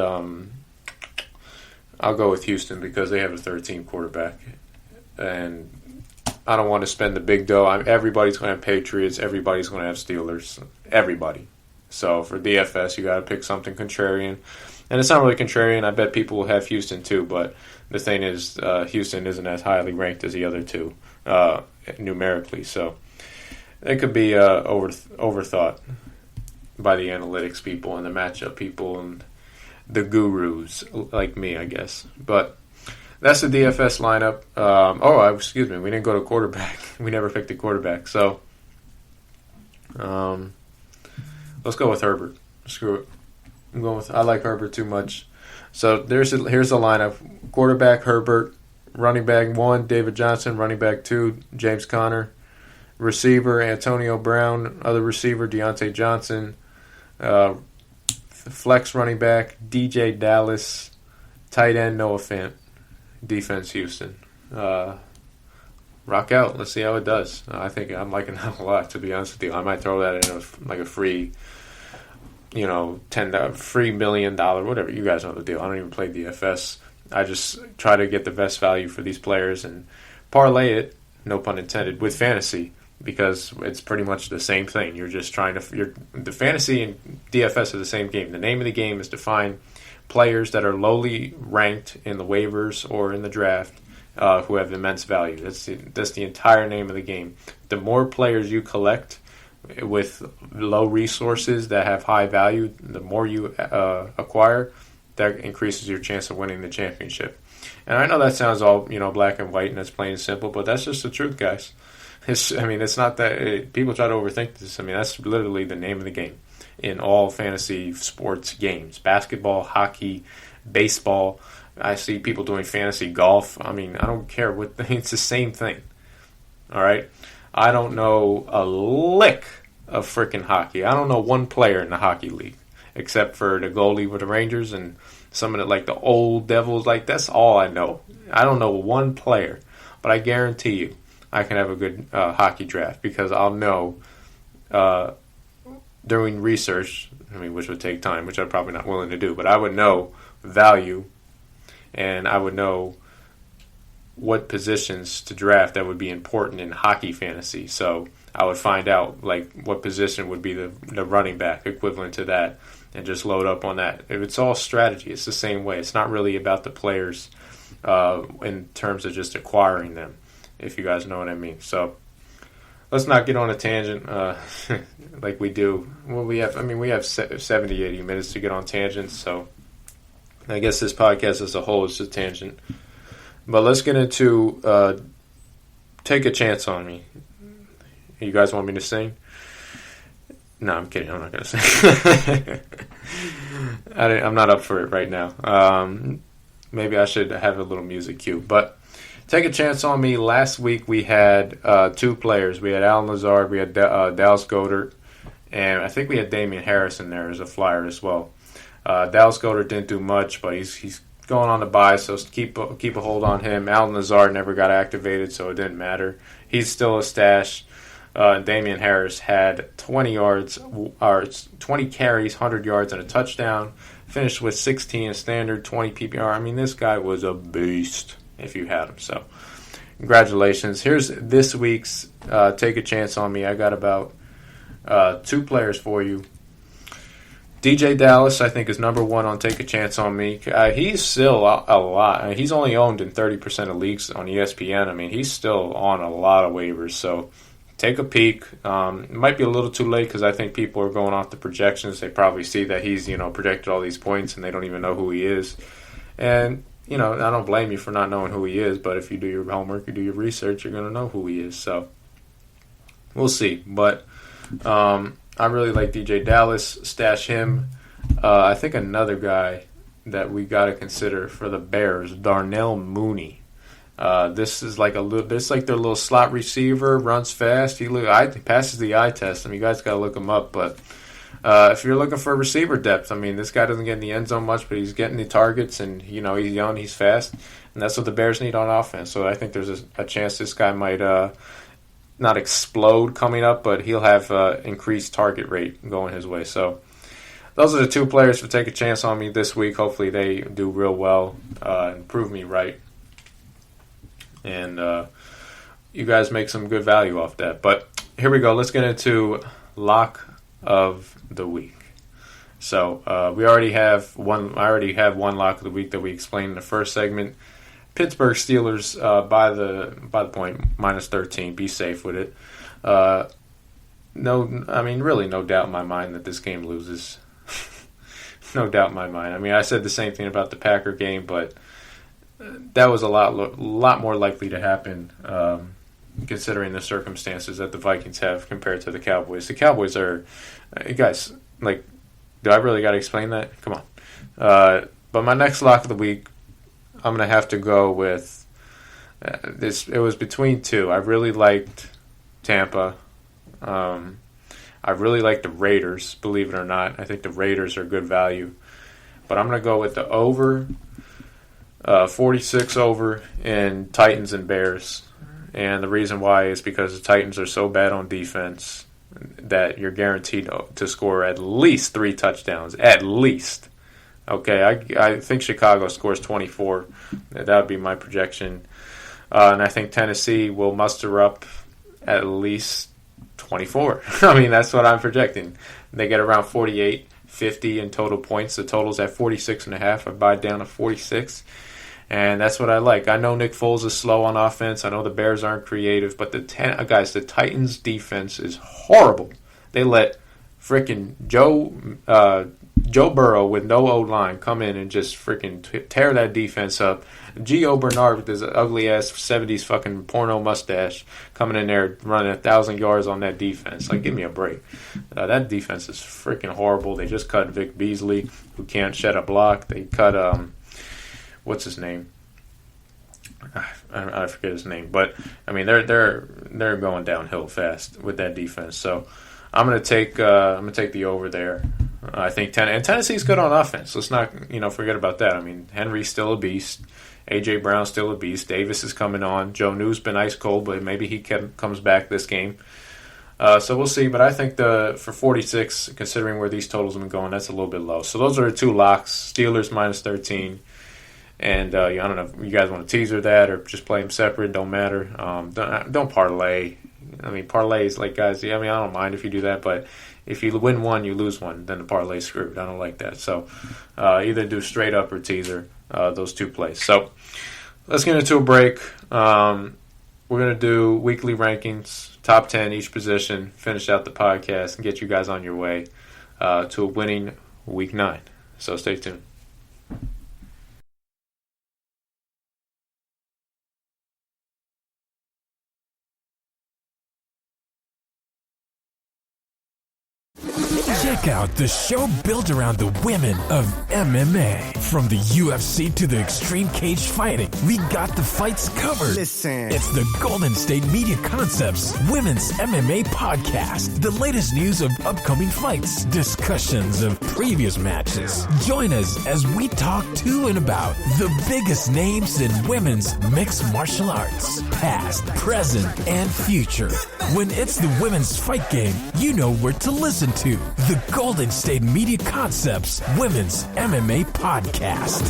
I'll go with Houston because they have a third-team quarterback, and I don't want to spend the big dough. Everybody's going to have Patriots. Everybody's going to have Steelers. Everybody. So for DFS, you got to pick something contrarian, and it's not really contrarian. I bet people will have Houston too, but the thing is, Houston isn't as highly ranked as the other two numerically, so it could be overthought by the analytics people and the matchup people and the gurus like me, I guess. But that's the DFS lineup. Excuse me, we didn't go to quarterback. We never picked a quarterback. So let's go with Herbert. Screw it. I like Herbert too much. So here's the lineup. Quarterback, Herbert. Running back 1, David Johnson. Running back 2, James Conner. Receiver, Antonio Brown. Other receiver, Deontay Johnson. Flex running back, DJ Dallas. Tight end, Noah Fant. Defense, Houston. Rock out. Let's see how it does. I think I'm liking that a lot, to be honest with you. I might throw that in a free, $10 million, whatever. You guys know the deal. I don't even play DFS. I just try to get the best value for these players and parlay it, no pun intended, with fantasy. Because it's pretty much the same thing. You're just trying to. The fantasy and DFS are the same game. The name of the game is to find players that are lowly ranked in the waivers or in the draft who have immense value. That's the entire name of the game. The more players you collect with low resources that have high value, the more you acquire, that increases your chance of winning the championship. And I know that sounds all black and white and that's plain and simple, but that's just the truth, guys. It's not that people try to overthink this. That's literally the name of the game in all fantasy sports games. Basketball, hockey, baseball. I see people doing fantasy golf. I don't care what. It's the same thing. All right? I don't know a lick of freaking hockey. I don't know one player in the hockey league except for the goalie with the Rangers and some of the old Devils. That's all I know. I don't know one player, but I guarantee you I can have a good hockey draft because I'll know doing research, which would take time, which I'm probably not willing to do, but I would know value and I would know what positions to draft that would be important in hockey fantasy. So I would find out what position would be the running back equivalent to that and just load up on that. It's all strategy. It's the same way. It's not really about the players in terms of just acquiring them, if you guys know what I mean. So let's not get on a tangent like we do. Well, we have 70, 80 minutes to get on tangents, so I guess this podcast as a whole is a tangent. But let's get into Take a Chance on Me. You guys want me to sing? No, I'm kidding. I'm not going to sing. I'm not up for it right now. Maybe I should have a little music cue, but Take a Chance on Me. Last week we had 2 players. We had Allen Lazard, we had Dallas Goedert, and I think we had Damian Harris in there as a flyer as well. Dallas Goedert didn't do much, but he's going on the bye, so keep a hold on him. Allen Lazard never got activated, so it didn't matter. He's still a stash. Damian Harris had 20 carries, 100 yards, and a touchdown. Finished with 16 standard, 20 PPR. This guy was a beast if you had him. So, congratulations. Here's this week's Take a Chance on Me. I got about 2 players for you. DJ Dallas, I think, is number 1 on Take a Chance on Me. He's still a lot. He's only owned in 30% of leagues on ESPN. He's still on a lot of waivers. So, take a peek. It might be a little too late because I think people are going off the projections. They probably see that he's, projected all these points and they don't even know who he is. And I don't blame you for not knowing who he is, but if you do your homework, you do your research, you're going to know who he is. So, we'll see. But I really like DJ Dallas. Stash him. I think another guy that we got to consider for the Bears, Darnell Mooney. This is like this like their little slot receiver, runs fast. He passes the eye test. I mean, you guys got to look him up. But if you're looking for receiver depth, I mean, this guy doesn't get in the end zone much, but he's getting the targets, and he's young, he's fast, and that's what the Bears need on offense. So I think there's a chance this guy might not explode coming up, but he'll have increased target rate going his way. So those are the two players to take a chance on me this week. Hopefully they do real well and prove me right. And you guys make some good value off that. But here we go. Let's get into lock of the week. So we already have one. I already have one lock of the week that we explained in the first segment. Pittsburgh Steelers by the point -13. Be safe with it. Really no doubt in my mind that this game loses. No doubt in my mind. I mean, I said the same thing about the Packer game, but that was a lot more likely to happen considering the circumstances that the Vikings have compared to the Cowboys. The Cowboys are, guys, like, do I really got to explain that? Come on. But my next lock of the week, I'm going to have to go with this. It was between two. I really liked Tampa. I really like the Raiders, believe it or not. I think the Raiders are good value. But I'm going to go with the over, 46 over in Titans and Bears. And the reason why is because the Titans are so bad on defense that you're guaranteed to score at least 3 touchdowns. At least. Okay, I think Chicago scores 24. That would be my projection. And I think Tennessee will muster up at least 24. I mean, that's what I'm projecting. They get around 48, 50 in total points. The total's at 46.5. I buy down to 46. And that's what I like. I know Nick Foles is slow on offense. I know the Bears aren't creative. But the Titans' defense is horrible. They let freaking Joe Burrow with no O-line come in and just freaking tear that defense up. Gio Bernard with his ugly-ass 70s fucking porno mustache coming in there running 1,000 yards on that defense. Like, give me a break. That defense is freaking horrible. They just cut Vic Beasley, who can't shed a block. They cut, what's his name? I forget his name. But, I mean, they're going downhill fast with that defense. So I'm gonna take the over there. I think Tennessee's good on offense. Let's not forget about that. I mean, Henry's still a beast. A.J. Brown's still a beast. Davis is coming on. Joe New's been ice cold, but maybe he comes back this game. So we'll see. But I think for 46, considering where these totals have been going, that's a little bit low. So those are the two locks. Steelers -13. And I don't know if you guys want to teaser that or just play them separate. Don't matter. Don't parlay. I mean, parlays, like, guys, I don't mind if you do that, but if you win one, you lose one, then the parlay's screwed. I don't like that. So either do straight up or teaser, those two plays. So let's get into a break. We're going to do weekly rankings, top 10 each position, finish out the podcast, and get you guys on your way to a winning Week 9. So stay tuned. Check out the show built around the women of MMA. From the UFC to the extreme cage fighting, we got the fights covered. Listen. It's the Golden State Media Concepts Women's MMA Podcast. The latest news of upcoming fights, discussions of previous matches. Join us as we talk to and about the biggest names in women's mixed martial arts, past, present, and future. When it's the women's fight game, you know where to listen to. The Golden State Media Concepts Women's MMA Podcast.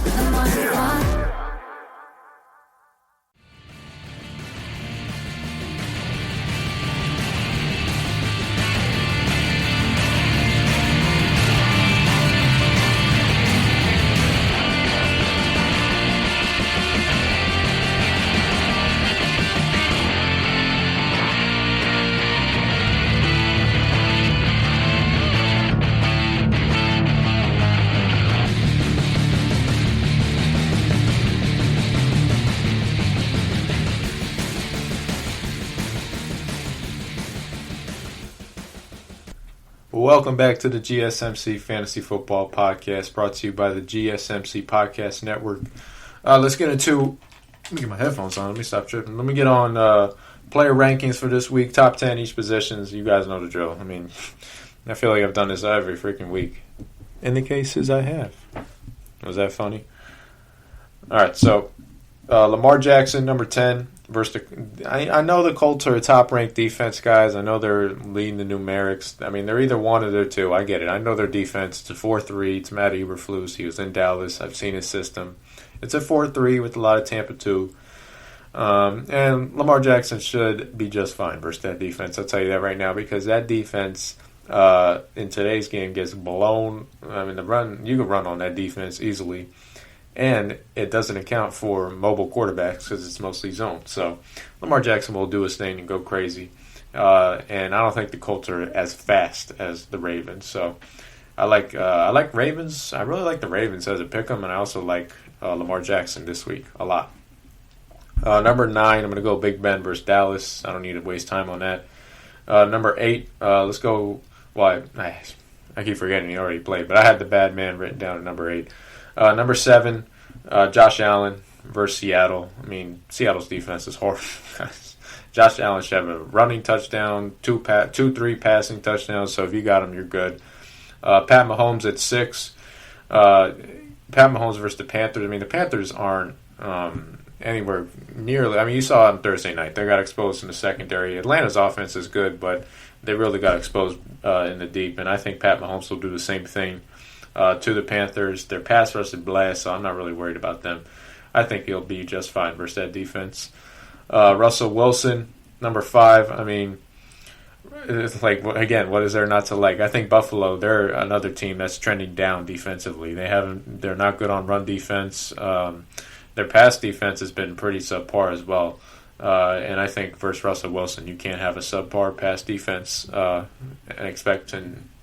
Welcome back to the GSMC Fantasy Football Podcast, brought to you by the GSMC Podcast Network. Let's get into Let me get my headphones on. Let me stop tripping. Let me get on player rankings for this week. Top 10 each positions. You guys know the drill. I mean, I feel like I've done this every freaking week. In the cases I have. Was that funny? All right, so Lamar Jackson, number 10. Versus I know the Colts are a top-ranked defense, guys. I know they're leading the numerics. I mean, they're either one or they're two. I get it. I know their defense. It's a 4-3. It's Matt Eberflus. He was in Dallas. I've seen his system. It's a 4-3 with a lot of Tampa 2. And Lamar Jackson should be just fine versus that defense. I'll tell you that right now because that defense in today's game gets blown. I mean, you can run on that defense easily. And it doesn't account for mobile quarterbacks because it's mostly zone. So Lamar Jackson will do his thing and go crazy. And I don't think the Colts are as fast as the Ravens. So I like Ravens. I really like the Ravens as a pick 'em, and I also like Lamar Jackson this week a lot. Number 9, I'm going to go Big Ben versus Dallas. I don't need to waste time on that. Number 8, let's go. Well, I keep forgetting he already played, but I had the bad man written down at number 8. Number 7, Josh Allen versus Seattle. I mean, Seattle's defense is horrible. Josh Allen should have a running touchdown, 3 passing touchdowns. So if you got him, you're good. Pat Mahomes at 6. Pat Mahomes versus the Panthers. I mean, the Panthers aren't anywhere nearly. I mean, you saw on Thursday night. They got exposed in the secondary. Atlanta's offense is good, but they really got exposed in the deep. And I think Pat Mahomes will do the same thing. To the Panthers. Their pass rush is blast, so I'm not really worried about them. I think he'll be just fine versus that defense. Russell Wilson, number 5. I mean, it's like, again, what is there not to like? I think Buffalo, they're another team that's trending down defensively. They're not good on run defense. Their pass defense has been pretty subpar as well. And I think versus Russell Wilson, you can't have a subpar pass defense and expect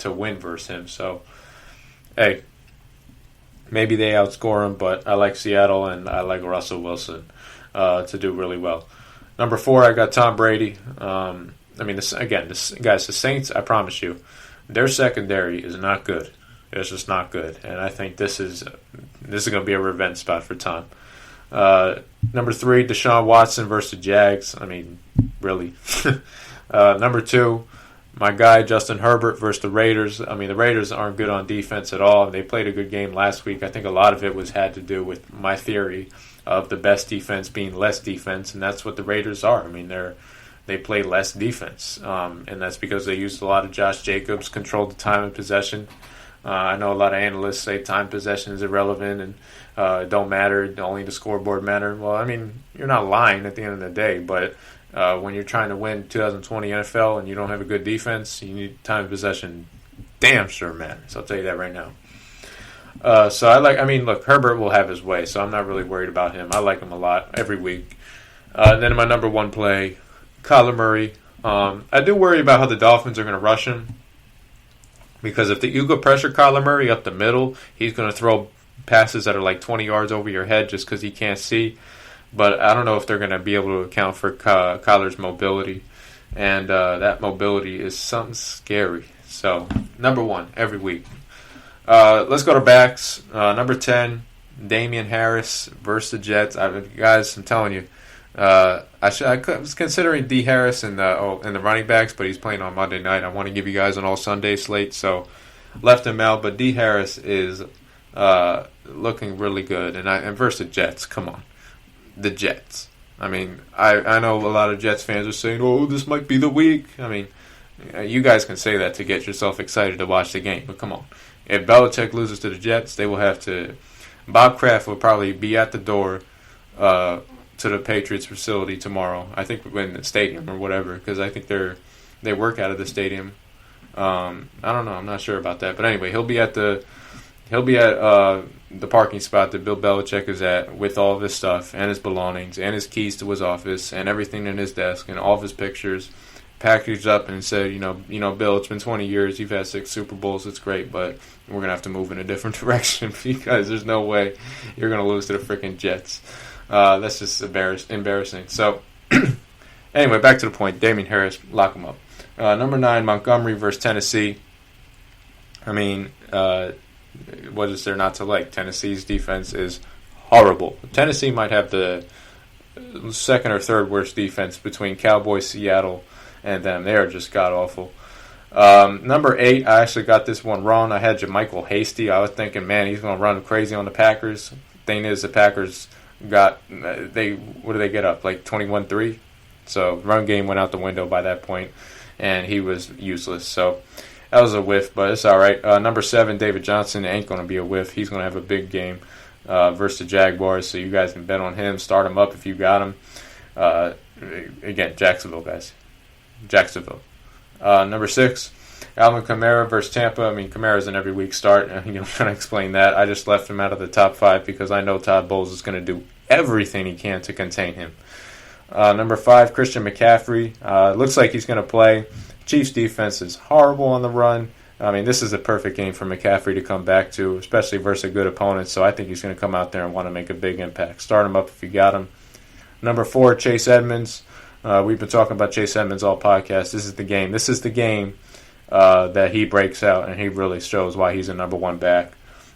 to win versus him. So, hey, maybe they outscore him, but I like Seattle and I like Russell Wilson to do really well. Number 4, I got Tom Brady. I mean, the Saints, I promise you, their secondary is not good. It's just not good. And I think this is going to be a revenge spot for Tom. Number 3, Deshaun Watson versus the Jags. I mean, really. Number 2, my guy, Justin Herbert versus the Raiders. I mean, the Raiders aren't good on defense at all. They played a good game last week. I think a lot of it had to do with my theory of the best defense being less defense, and that's what the Raiders are. I mean, they play less defense, and that's because they used a lot of Josh Jacobs, controlled the time of possession. I know a lot of analysts say time possession is irrelevant and it don't matter, only the scoreboard matter. Well, I mean, you're not lying at the end of the day, but when you're trying to win 2020 NFL and you don't have a good defense, you need time of possession. Damn sure matters. I'll tell you that right now. Look, Herbert will have his way, so I'm not really worried about him. I like him a lot every week. And then in my number 1 play, Kyler Murray. I do worry about how the Dolphins are going to rush him, because if you go pressure Kyler Murray up the middle, he's going to throw passes that are like 20 yards over your head just because he can't see. But I don't know if they're going to be able to account for Kyler's mobility. And that mobility is something scary. So, number 1, every week. Let's go to backs. Number 10, Damian Harris versus the Jets. Guys, I'm telling you, I was considering D. Harris in the running backs, but he's playing on Monday night. I want to give you guys an all-Sunday slate, so left him out. But D. Harris is looking really good. And versus the Jets, come on. The Jets. I mean, I know a lot of Jets fans are saying, oh, this might be the week. I mean, you guys can say that to get yourself excited to watch the game, but come on. If Belichick loses to the Jets, they will have to... Bob Kraft will probably be at the door to the Patriots facility tomorrow. I think in the stadium or whatever, because I think they work out of the stadium. I don't know. I'm not sure about that. But anyway, he'll be at the parking spot that Bill Belichick is at with all of his stuff and his belongings and his keys to his office and everything in his desk and all of his pictures packaged up and said, you know, Bill, it's been 20 years. You've had 6 Super Bowls. It's great, but we're going to have to move in a different direction because there's no way you're going to lose to the freaking Jets. That's just embarrassing. So, anyway, back to the point. Damian Harris, lock him up. Number 9, Montgomery versus Tennessee. I mean, what is there not to like? Tennessee's defense is horrible. Tennessee might have the second or third worst defense between Cowboys, Seattle, and them. They are just god-awful. Number 8, I actually got this one wrong. I had JaMychal Hasty. I was thinking, man, he's going to run crazy on the Packers. Thing is, the Packers what did they get up? Like 21-3? So run game went out the window by that point, and he was useless. So that was a whiff, but it's all right. Number 7, David Johnson, ain't going to be a whiff. He's going to have a big game versus the Jaguars, so you guys can bet on him. Start him up if you got him. Again, Jacksonville, guys. Jacksonville. Number 6, Alvin Kamara versus Tampa. I mean, Kamara's an every week start. I'm trying to explain that. I just left him out of the top 5 because I know Todd Bowles is going to do everything he can to contain him. Number 5, Christian McCaffrey. Looks like he's going to play. Chiefs defense is horrible on the run. I mean, this is a perfect game for McCaffrey to come back to, especially versus a good opponent. So I think he's going to come out there and want to make a big impact. Start him up if you got him. Number 4, Chase Edmonds. We've been talking about Chase Edmonds all podcast. This is the game. This is the game that he breaks out, and he really shows why he's a number 1 back.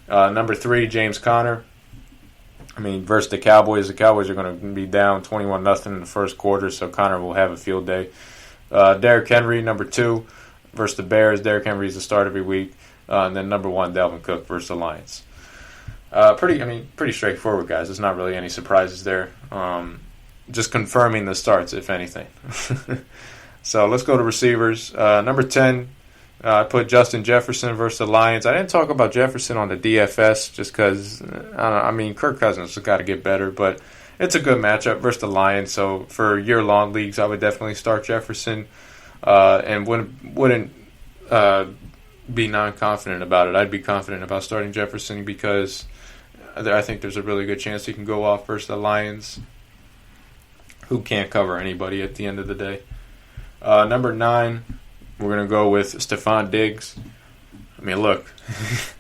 Number 3, James Conner. I mean, versus the Cowboys are going to be down 21-0 in the first quarter, so Conner will have a field day. Derrick Henry, number 2, versus the Bears. Derrick Henry is the start every week. And then number 1, Dalvin Cook versus the Lions. Pretty straightforward, guys. There's not really any surprises there. Just confirming the starts, if anything. So let's go to receivers. Number 10, I put Justin Jefferson versus the Lions. I didn't talk about Jefferson on the DFS just because, Kirk Cousins has got to get better, but it's a good matchup versus the Lions. So for year-long leagues, I would definitely start Jefferson and wouldn't be non-confident about it. I'd be confident about starting Jefferson because I think there's a really good chance he can go off versus the Lions, who can't cover anybody at the end of the day. Number 9, we're going to go with Stephon Diggs. I mean, look,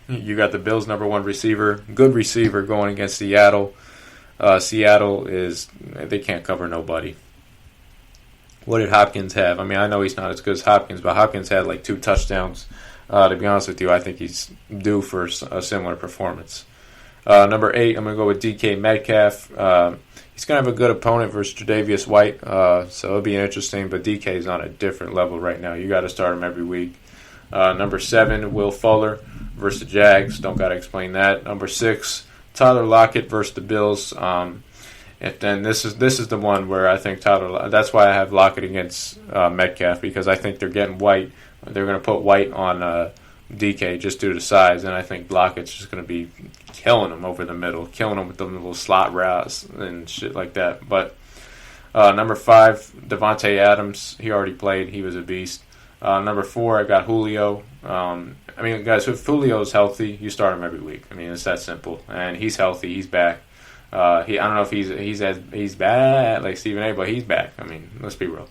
you got the Bills' number 1 receiver, good receiver going against Seattle. Seattle they can't cover nobody. What did Hopkins have? I mean, I know he's not as good as Hopkins, but Hopkins had like 2 touchdowns. To be honest with you, I think he's due for a similar performance. Number 8, I'm going to go with DK Metcalf. He's going to have a good opponent versus Tre'Davious White, so it'll be interesting, but DK is on a different level right now. You got to start him every week. Number 7, Will Fuller versus the Jags. Don't got to explain that. Number 6, Tyler Lockett versus the Bills. And then this is the one where I think that's why I have Lockett against Metcalf, because I think they're getting White. They're going to put White on DK just due to size, and I think Lockett's just going to be killing him over the middle, killing him with the little slot routes and shit like that. But number 5, Devontae Adams. He already played. He was a beast. Number 4, I got Julio. Guys, if Julio's healthy, you start him every week. I mean, it's that simple. And he's healthy. He's back. I don't know if he's bad like Stephen A, but he's back. I mean, let's be real.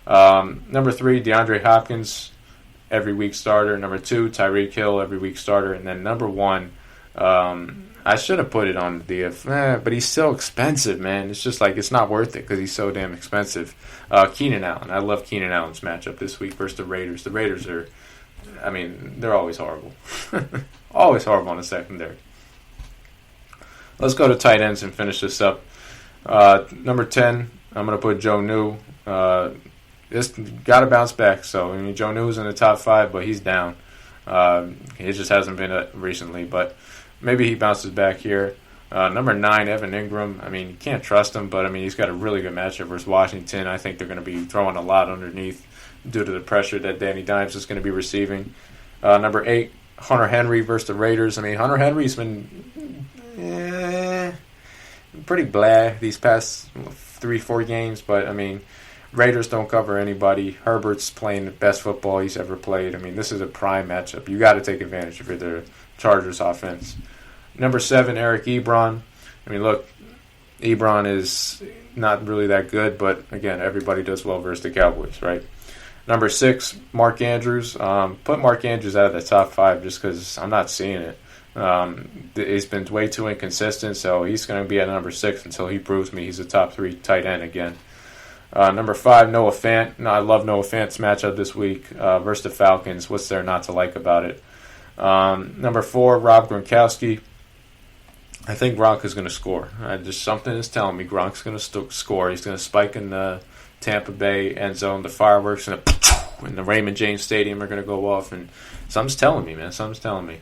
Number 3, DeAndre Hopkins, every week starter. Number 2, Tyreek Hill, every week starter. And then number 1, I should have put it on the but he's so expensive, man. It's just like it's not worth it because he's so damn expensive. Keenan Allen. I love Keenan Allen's matchup this week versus the Raiders. The Raiders are, they're always horrible. Always horrible on the secondary. Let's go to tight ends and finish this up. Number 10, I'm going to put Joe New. This got to bounce back. So, Joe New's in the top 5, but he's down. He just hasn't been recently, but maybe he bounces back here. Number 9, Evan Ingram. You can't trust him, but he's got a really good matchup versus Washington. I think they're going to be throwing a lot underneath due to the pressure that Danny Dimes is going to be receiving. Number 8, Hunter Henry versus the Raiders. Hunter Henry's been pretty blah these past 3-4 games, but Raiders don't cover anybody. Herbert's playing the best football he's ever played. This is a prime matchup. You got to take advantage of the Chargers offense. Number 7, Eric Ebron. Look, Ebron is not really that good, but again, everybody does well versus the Cowboys, right? Number 6, Mark Andrews. Put Mark Andrews out of the top 5 just because I'm not seeing it. He's been way too inconsistent, so he's going to be at number 6 until he proves me he's a top 3 tight end again. Number 5, Noah Fant. I love Noah Fant's matchup this week versus the Falcons. What's there not to like about it? Number 4, Rob Gronkowski. I think Gronk is going to score. Just something is telling me Gronk's going to score. He's going to spike in the Tampa Bay end zone. The fireworks and the Raymond James Stadium are going to go off. And something's telling me, man. Something's telling me.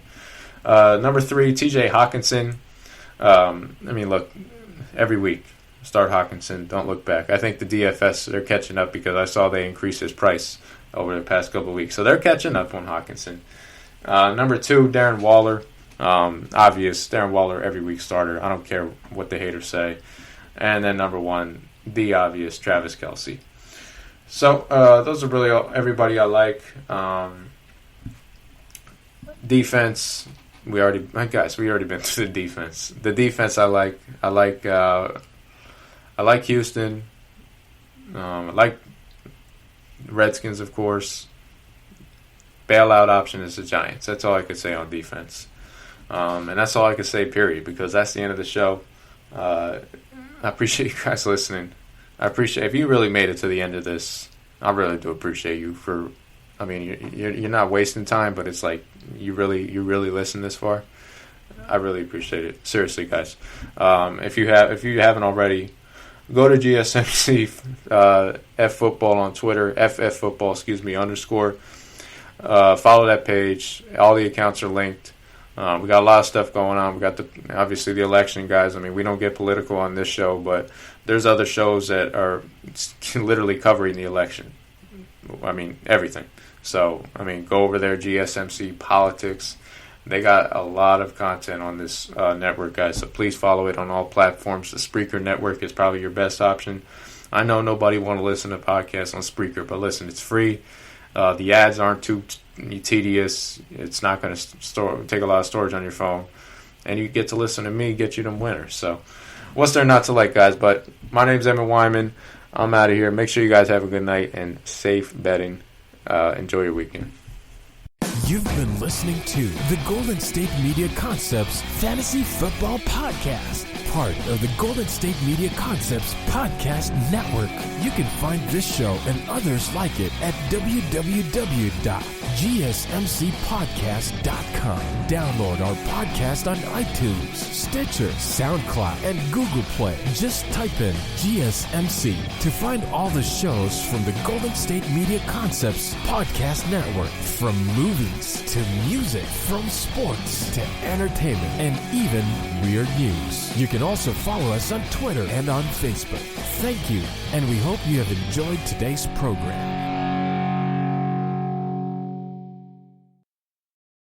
Number 3, T.J. Hawkinson. Look, every week, start Hawkinson. Don't look back. I think the DFS, they're catching up because I saw they increased his price over the past couple of weeks. So they're catching up on Hawkinson. Number 2, Darren Waller. Obvious, Darren Waller, every week starter. I don't care what the haters say. And then number 1, the obvious, Travis Kelce. So those are really everybody I like. Defense, we already been through the defense. The defense I like. I like Houston. I like Redskins, of course. Bailout option is the Giants. That's all I could say on defense. And that's all I could say, period, because that's the end of the show. I appreciate you guys listening. I appreciate if you really made it to the end of this. I really do appreciate you for. You're not wasting time, but it's like you really listen this far. I really appreciate it. Seriously, guys. If you haven't already, go to GSMC F Football on Twitter, FF Football, _. Follow that page. All the accounts are linked. We got a lot of stuff going on. We got obviously the election, guys. We don't get political on this show, but there's other shows that are literally covering the election. Everything. So, go over there, GSMC Politics. They got a lot of content on this network, guys. So please follow it on all platforms. The Spreaker network is probably your best option. I know nobody want to listen to podcasts on Spreaker, but listen, it's free. The ads aren't too tedious. It's not going to take a lot of storage on your phone. And you get to listen to me, get you them winners. So what's there not to like, guys? But my name's Emmet Wyman. I'm out of here. Make sure you guys have a good night and safe betting. Enjoy your weekend. You've been listening to the Golden State Media Concepts Fantasy Football Podcast, part of the Golden State Media Concepts Podcast Network. You can find this show and others like it at www.gsmcpodcast.com. Download our podcast on iTunes, Stitcher, SoundCloud, and Google Play. Just type in GSMC to find all the shows from the Golden State Media Concepts Podcast Network, from movies to music, from sports to entertainment, and even weird news. You can also follow us on Twitter and on Facebook. Thank you, and we hope you have enjoyed today's program.